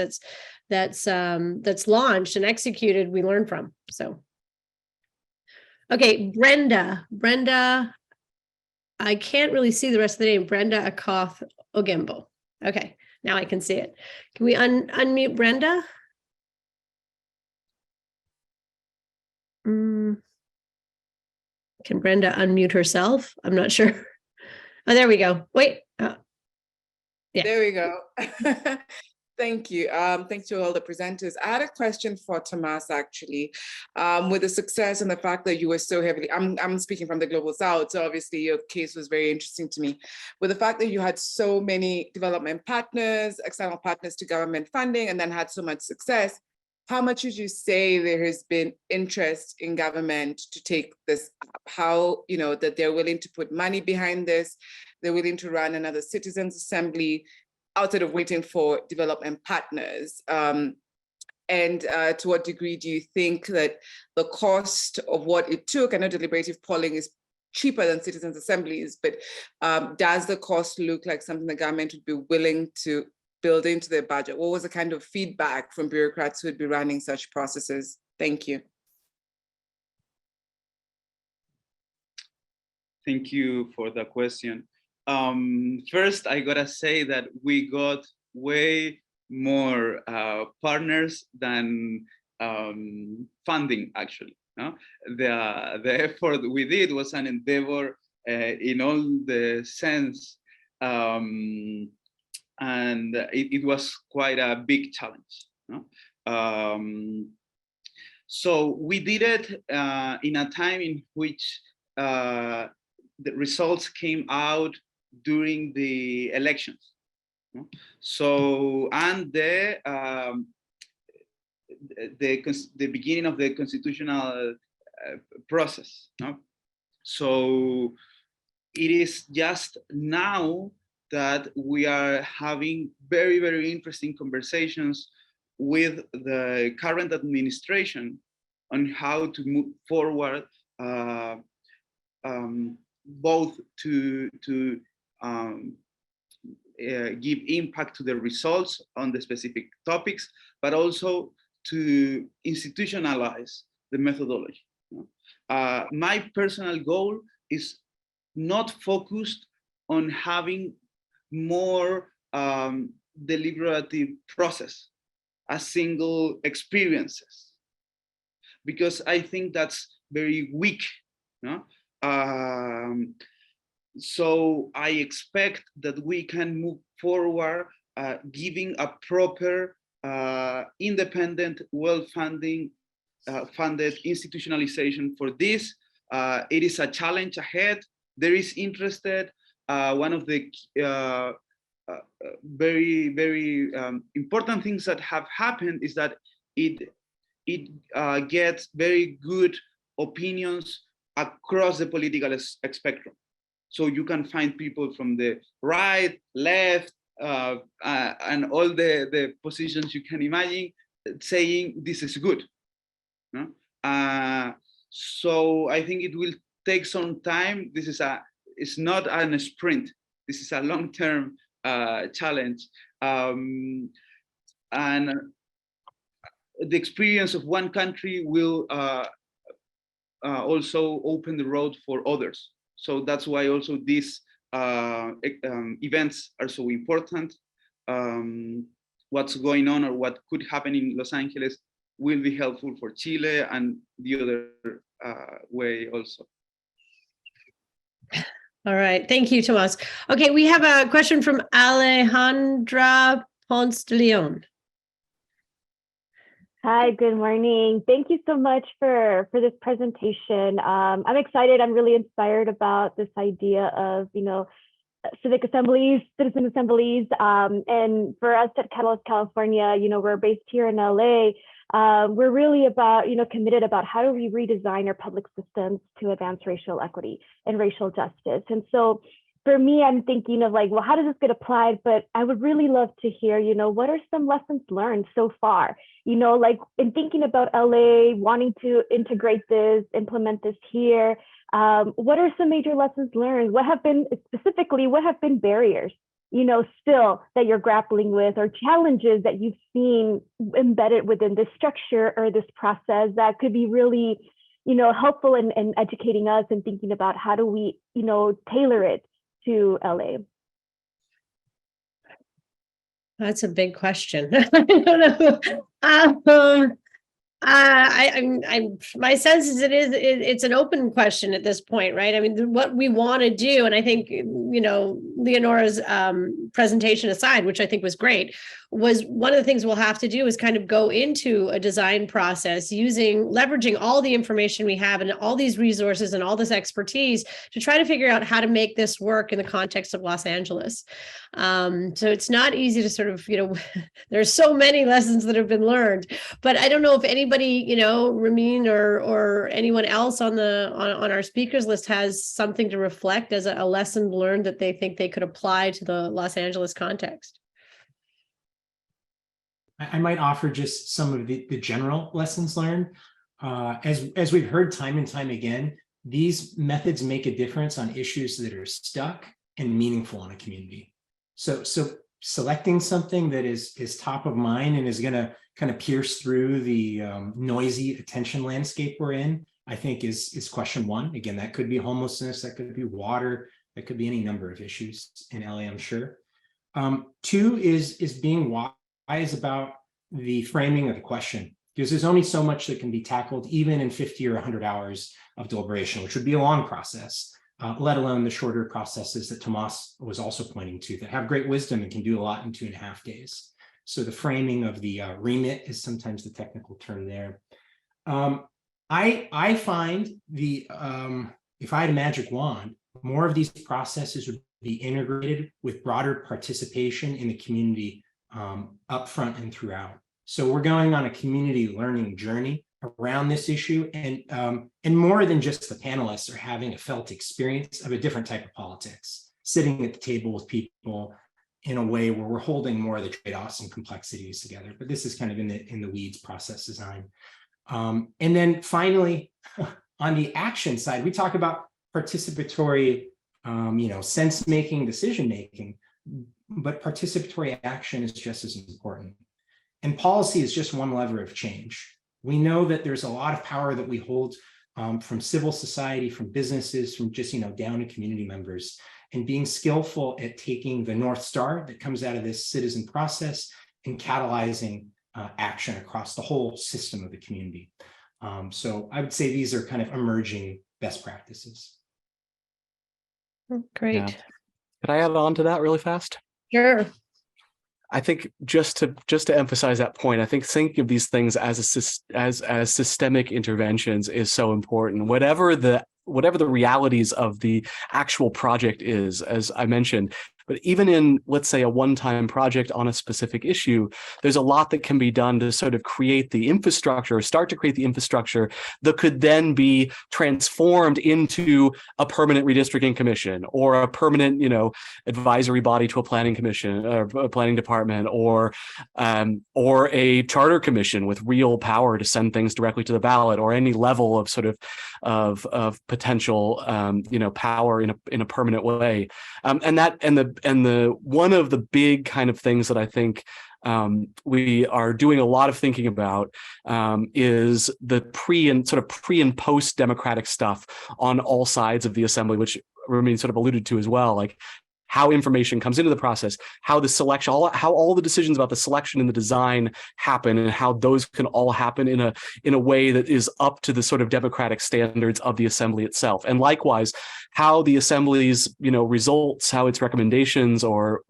that's launched and executed, we learn from. So, okay, Brenda, I can't really see the rest of the name. Brenda Akoth Ogembo. Okay. Now I can see it. Can we unmute Brenda? Can Brenda unmute herself? I'm not sure. Oh, there we go. Wait. Yeah. There we go. Thank you. Thanks to all the presenters. I had a question for Tomás, actually, with the success and the fact that you were so heavily, I'm speaking from the Global South, so obviously your case was very interesting to me. With the fact that you had so many development partners, external partners to government funding, and then had so much success, how much would you say there has been interest in government to take this up? How, that they're willing to put money behind this, they're willing to run another citizens assembly, outside of waiting for development partners? And to what degree do you think that the cost of what it took, I know deliberative polling is cheaper than citizens assemblies, but does the cost look like something the government would be willing to build into their budget? What was the kind of feedback from bureaucrats who would be running such processes? Thank you. Thank you for the question. First, I gotta say that we got way more partners than funding, actually. No? The effort we did was an endeavor in all the sense, and it was quite a big challenge. No? So we did it in a time in which the results came out during the elections. So, and the beginning of the constitutional process. No? So it is just now that we are having very, very interesting conversations with the current administration on how to move forward, both to give impact to the results on the specific topics, but also to institutionalize the methodology. My personal goal is not focused on having more deliberative process as single experiences, because I think that's very weak. No? So I expect that we can move forward giving a proper, independent, well-funded institutionalization for this. It is a challenge ahead. There is interested. One of the very, very important things that have happened is that it gets very good opinions across the political spectrum. So you can find people from the right, left, and all the positions you can imagine saying this is good. No? So I think it will take some time. It's not a sprint. This is a long-term challenge. And the experience of one country will also open the road for others. So that's why also these events are so important. What's going on or what could happen in Los Angeles will be helpful for Chile and the other way also. All right, thank you, Tomás. Okay, we have a question from Alejandra Ponce de Leon. Hi, good morning. Thank you so much for this presentation. I'm excited. I'm really inspired about this idea of, civic assemblies, citizen assemblies. And for us at Catalyst California, we're based here in LA. We're really about, committed about how do we redesign our public systems to advance racial equity and racial justice. And so for me, I'm thinking of like, well, how does this get applied? But I would really love to hear, what are some lessons learned so far? Like in thinking about LA, wanting to integrate this, implement this here, what are some major lessons learned? What have been barriers, still that you're grappling with, or challenges that you've seen embedded within this structure or this process that could be really, helpful in educating us and thinking about how do we, tailor it to LA? That's a big question. I don't know. My sense is it's an open question at this point, right? I mean, what we want to do, and I think, Leonora's presentation aside, which I think was great, was one of the things we'll have to do is kind of go into a design process leveraging all the information we have and all these resources and all this expertise to try to figure out how to make this work in the context of Los Angeles. So it's not easy to sort of, there's so many lessons that have been learned, but I don't know if anybody, Rahmin or anyone else on our speakers list has something to reflect as a lesson learned that they think they could apply to the Los Angeles context. I might offer just some of the general lessons learned. As we've heard time and time again, these methods make a difference on issues that are stuck and meaningful in a community. So selecting something that is top of mind and is going to kind of pierce through the noisy attention landscape we're in I think is question one. Again, that could be homelessness, that could be water, that could be any number of issues in LA, I'm sure. Two is being wise about the framing of the question, because there's only so much that can be tackled even in 50 or 100 hours of deliberation, which would be a long process, let alone the shorter processes that Tomás was also pointing to that have great wisdom and can do a lot in 2.5 days. So the framing of the remit is sometimes the technical term there. I find if I had a magic wand, more of these processes would be integrated with broader participation in the community up front and throughout. So we're going on a community learning journey around this issue, and more than just the panelists are having a felt experience of a different type of politics, sitting at the table with people in a way where we're holding more of the trade-offs and complexities together. But this is kind of in the weeds process design. And then finally, on the action side, we talk about participatory, sense-making, decision-making, but participatory action is just as important. And policy is just one lever of change. We know that there's a lot of power that we hold from civil society, from businesses, from just, down to community members, and being skillful at taking the North Star that comes out of this citizen process and catalyzing action across the whole system of the community. So I would say these are kind of emerging best practices. Great. Yeah. Could I add on to that really fast? Sure. I think just to emphasize that point, I think thinking of these things as systemic interventions is so important. Whatever the realities of the actual project is, as I mentioned, but even in, let's say, a one-time project on a specific issue, there's a lot that can be done to sort of create the infrastructure, or start to create the infrastructure that could then be transformed into a permanent redistricting commission, or a permanent, advisory body to a planning commission, or a planning department, or a charter commission with real power to send things directly to the ballot, or any level of sort of potential, power in a permanent way, and the one of the big kind of things that I think we are doing a lot of thinking about is the pre and post democratic stuff on all sides of the assembly, which Rahmin sort of alluded to as well, like how information comes into the process, how the selection, how all the decisions about the selection and the design happen, and how those can all happen in a way that is up to the sort of democratic standards of the assembly itself. And likewise, how the assembly's results, how its recommendations or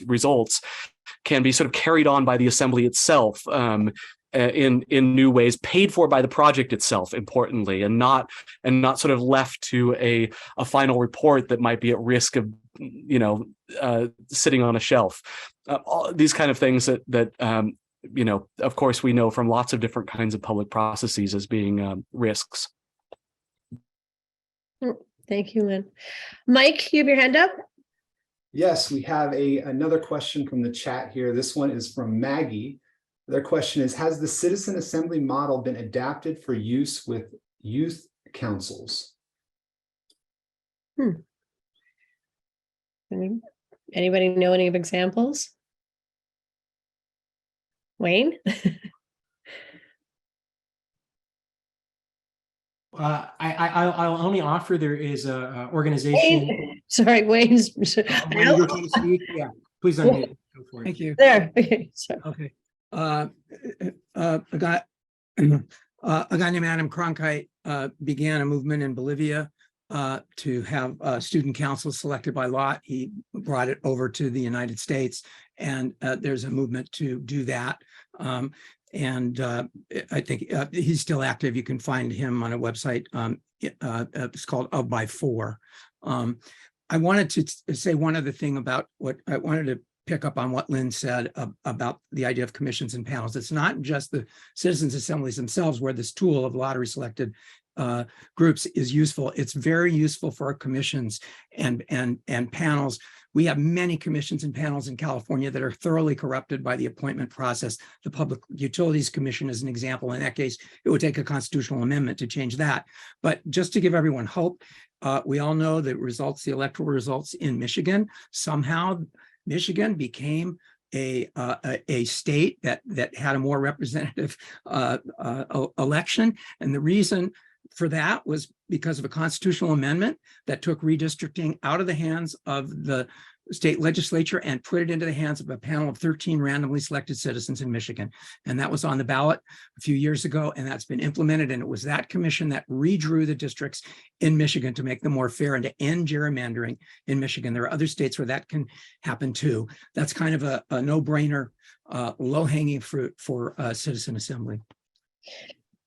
results can be sort of carried on by the assembly itself in new ways, paid for by the project itself, importantly, and not sort of left to a final report that might be at risk of sitting on a shelf. All these kind of things that of course we know from lots of different kinds of public processes as being risks. Thank you, Lynn. Mike, you have your hand up? Yes, we have another question from the chat here. This one is from Maggie. Their question is, has the citizen assembly model been adapted for use with youth councils? Anybody know any of examples? Wayne? I'll only offer there is a organization. Wayne. Sorry, Wayne's. When you go to speak, yeah, please unmute. Go for it. Thank you. There. Okay. A guy named Adam Cronkite began a movement in Bolivia to have student councils selected by lot. He brought it over to the United States, and there's a movement to do that. And I think he's still active. You can find him on a website. It's called Of by Four. I wanted to say one other thing about what I wanted to pick up on what Lynn said about the idea of commissions and panels. It's not just the citizens' assemblies themselves where this tool of lottery selected groups is useful. It's very useful for our commissions and panels. We have many commissions and panels in California that are thoroughly corrupted by the appointment process. The Public Utilities Commission is an example. In that case, it would take a constitutional amendment to change that. But just to give everyone hope, we all know the electoral results in Michigan. Somehow Michigan became a state that had a more representative election. And the reason for that was because of a constitutional amendment that took redistricting out of the hands of the state legislature and put it into the hands of a panel of 13 randomly selected citizens in Michigan. And that was on the ballot a few years ago, and that's been implemented. And it was that commission that redrew the districts in Michigan to make them more fair and to end gerrymandering in Michigan. There are other states where that can happen too. That's kind of a no-brainer, low-hanging fruit for Citizen Assembly.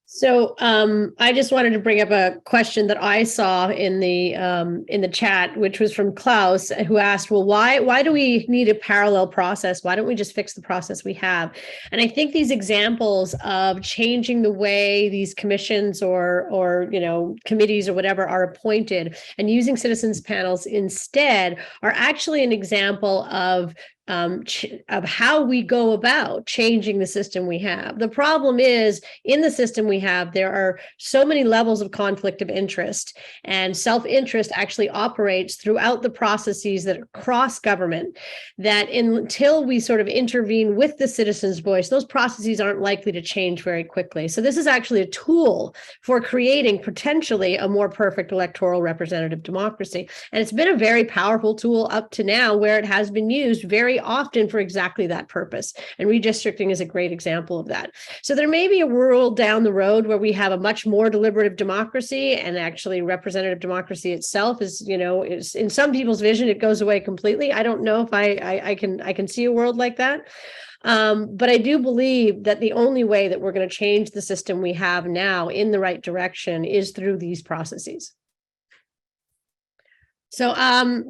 So I just wanted to bring up a question that I saw in the chat, which was from Klaus, who asked, well, why do we need a parallel process? Why don't we just fix the process we have? And I think these examples of changing the way these commissions or committees or whatever are appointed and using citizens panels instead are actually an example of how we go about changing the system we have. The problem is in the system we have, there are so many levels of conflict of interest, and self-interest actually operates throughout the processes that are cross government, that until we sort of intervene with the citizen's voice, those processes aren't likely to change very quickly. So this is actually a tool for creating potentially a more perfect electoral representative democracy. And it's been a very powerful tool up to now, where it has been used very often for exactly that purpose. And redistricting is a great example of that. So there may be a world down the road where we have a much more deliberative democracy, and actually representative democracy itself is in some people's vision, it goes away completely. I don't know if I can see a world like that. But I do believe that the only way that we're going to change the system we have now in the right direction is through these processes. So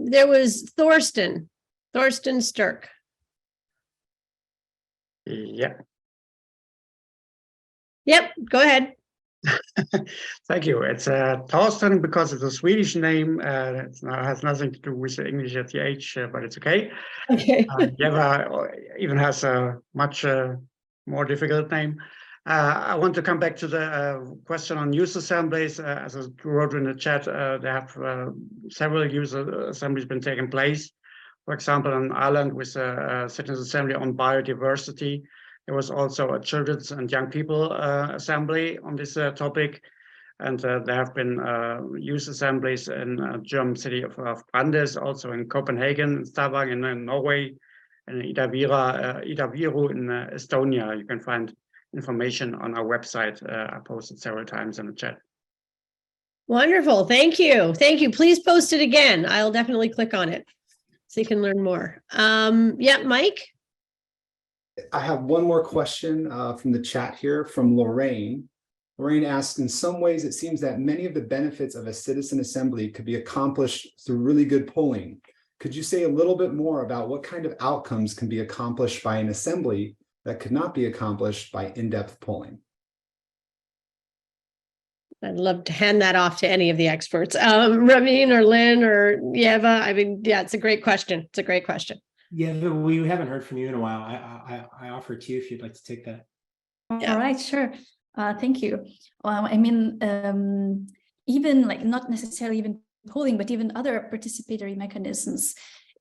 there was Thorsten Sturck. Yeah. Yep, go ahead. Thank you. It's Thorsten because it's a Swedish name. It has nothing to do with the English at the H, but it's okay. Okay. Ieva even has a much more difficult name. I want to come back to the question on youth assemblies. As I wrote in the chat, there have several youth assemblies been taking place. For example, in Ireland with a Citizens Assembly on biodiversity. There was also a Children's and Young People Assembly on this topic. And there have been youth assemblies in German city of Brandes, also in Copenhagen, Stavanger in Norway, and Idaviru in Estonia. You can find information on our website. I posted several times in the chat. Wonderful. Thank you. Thank you. Please post it again. I'll definitely click on it so you can learn more. Yeah, Mike? I have one more question from the chat here from Lorraine. Lorraine asks, in some ways, it seems that many of the benefits of a citizen assembly could be accomplished through really good polling. Could you say a little bit more about what kind of outcomes can be accomplished by an assembly that could not be accomplished by in-depth polling? I'd love to hand that off to any of the experts, Rahmin or Linn or Ieva. I mean, yeah, it's a great question. It's a great question. Yeah, we haven't heard from you in a while. I offer it to you if you'd like to take that. Yeah. All right, sure. Thank you. Well, I mean, even like not necessarily even polling, but even other participatory mechanisms,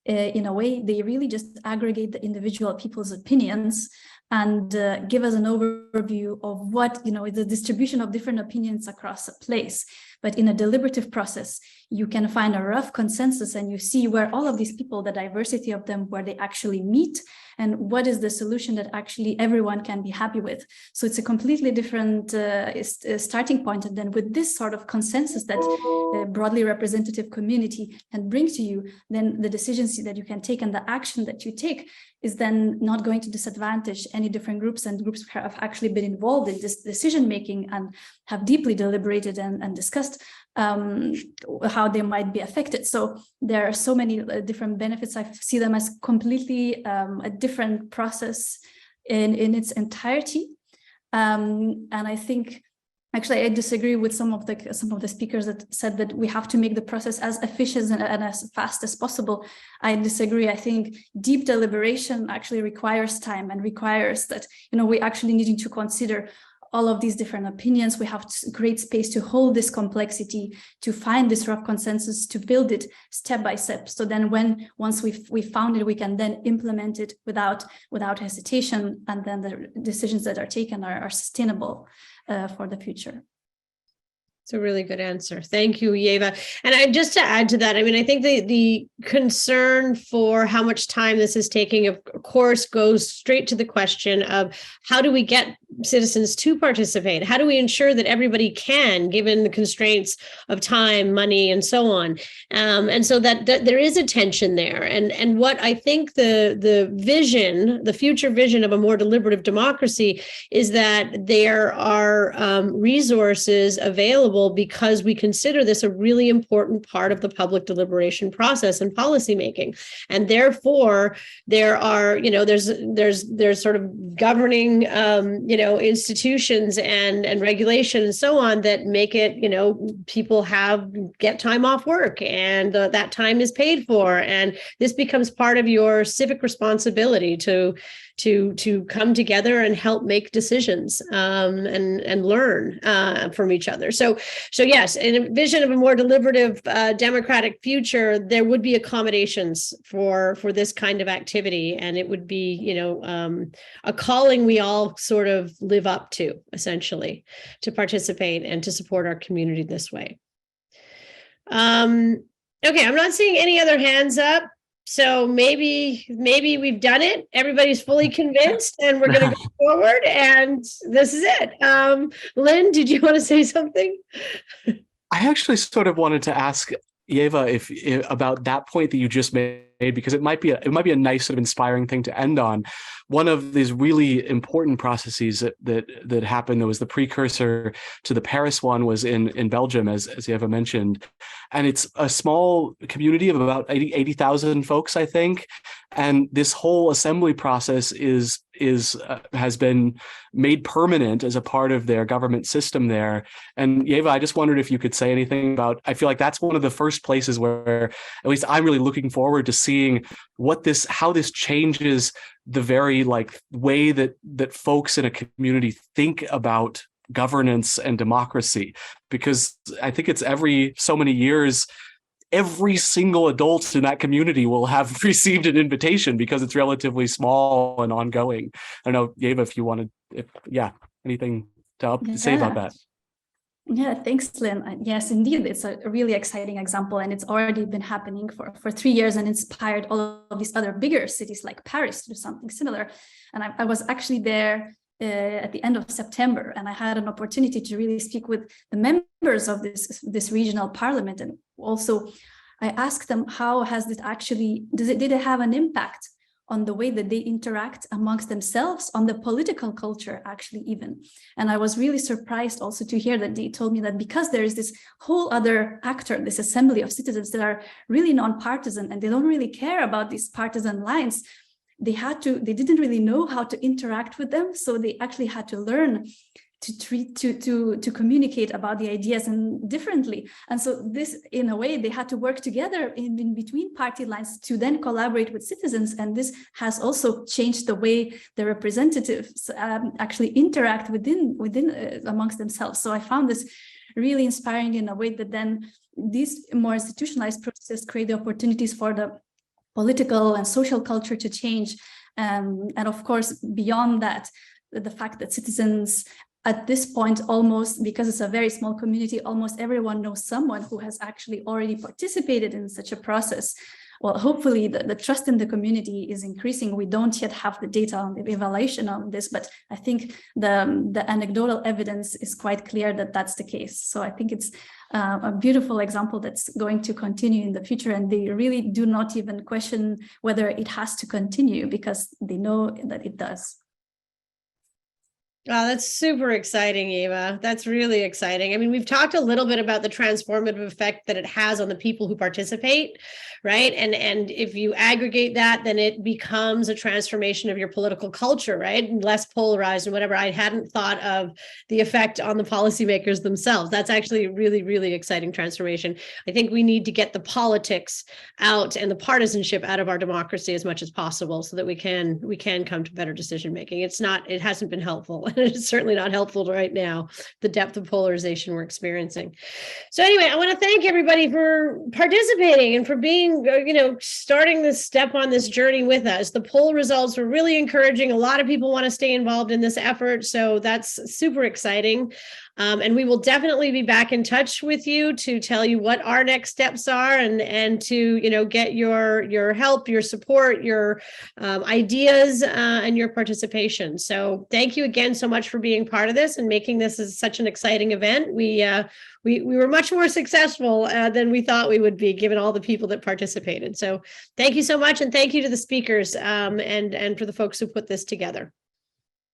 in a way, they really just aggregate the individual people's opinions and give us an overview of what, the distribution of different opinions across a place. But in a deliberative process, you can find a rough consensus and you see where all of these people, the diversity of them, where they actually meet and what is the solution that actually everyone can be happy with. So it's a completely different starting point. And then with this sort of consensus that a broadly representative community can bring to you, then the decisions that you can take and the action that you take is then not going to disadvantage any different groups, and groups have actually been involved in this decision making and have deeply deliberated and discussed how they might be affected. So there are so many different benefits. I see them as completely a different process in its entirety. And I think, actually, I disagree with some of the speakers that said that we have to make the process as efficient and as fast as possible. I disagree. I think deep deliberation actually requires time and requires that, we actually need to consider all of these different opinions. We have great space to hold this complexity, to find this rough consensus, to build it step by step. So then once we've found it, we can then implement it without hesitation. And then the decisions that are taken are sustainable for the future. It's a really good answer. Thank you, Ieva. And just to add to that, I mean, I think the concern for how much time this is taking, of course, goes straight to the question of how do we get citizens to participate? How do we ensure that everybody can, given the constraints of time, money, and so on? And so that there is a tension there. And what I think the vision, the future vision of a more deliberative democracy is that there are resources available because we consider this a really important part of the public deliberation process and policymaking. And therefore, there are, there's sort of governing, institutions and regulation and so on that make it, people get time off work and that time is paid for. And this becomes part of your civic responsibility to come together and help make decisions and learn from each other. So yes, in a vision of a more deliberative democratic future, there would be accommodations for this kind of activity, and it would be a calling we all sort of live up to, essentially, to participate and to support our community this way. Okay, I'm not seeing any other hands up. So maybe we've done it. Everybody's fully convinced and we're going to go forward, and this is it. Linn, did you want to say something? I actually sort of wanted to ask Ieva if about that point that you just made, because it might be a nice sort of inspiring thing to end on. One of these really important processes that happened, that was the precursor to the Paris one, was in Belgium, as Ieva mentioned. And it's a small community of about 80,000 folks, I think. And this whole assembly process has been made permanent as a part of their government system there. And Ieva, I just wondered if you could say anything about, I feel like that's one of the first places where at least I'm really looking forward to seeing how this changes the very way that folks in a community think about governance and democracy. Because I think it's every so many years, every single adult in that community will have received an invitation, because it's relatively small and ongoing. I don't know, Ieva, if you wanted, anything to say about that. Yeah, thanks, Linn. Yes, indeed, it's a really exciting example, and it's already been happening for 3 years and inspired all of these other bigger cities like Paris to do something similar. And I was actually there at the end of September, and I had an opportunity to really speak with the members of this regional parliament. And also I asked them, how has this actually, did it have an impact on the way that they interact amongst themselves, on the political culture, actually, even. And I was really surprised also to hear that they told me that because there is this whole other actor, this assembly of citizens that are really non-partisan, and they don't really care about these partisan lines, they didn't really know how to interact with them. So they actually had to learn to communicate about the ideas and differently. And so this, in a way, they had to work together in between party lines to then collaborate with citizens. And this has also changed the way the representatives actually interact within amongst themselves. So I found this really inspiring in a way that then these more institutionalized processes create the opportunities for the political and social culture to change. And of course, beyond that, the fact that citizens at this point, almost, because it's a very small community, almost everyone knows someone who has actually already participated in such a process. Well, hopefully the trust in the community is increasing. We don't yet have the data on the evaluation on this, but I think the anecdotal evidence is quite clear that that's the case. So I think it's a beautiful example that's going to continue in the future, and they really do not even question whether it has to continue, because they know that it does. Oh, that's super exciting, Ieva. That's really exciting. I mean, we've talked a little bit about the transformative effect that it has on the people who participate, right? And if you aggregate that, then it becomes a transformation of your political culture, right? And less polarized and whatever. I hadn't thought of the effect on the policymakers themselves. That's actually a really, really exciting transformation. I think we need to get the politics out and the partisanship out of our democracy as much as possible, so that we can come to better decision making. It hasn't been helpful. It's certainly not helpful right now, the depth of polarization we're experiencing. So anyway, I want to thank everybody for participating and for being, starting this step on this journey with us. The poll results were really encouraging. A lot of people want to stay involved in this effort, so that's super exciting. And we will definitely be back in touch with you to tell you what our next steps are and to, get your help, your support, your ideas and your participation. So thank you again so much for being part of this and making this such an exciting event. We were much more successful than we thought we would be, given all the people that participated. So thank you so much. And thank you to the speakers and for the folks who put this together.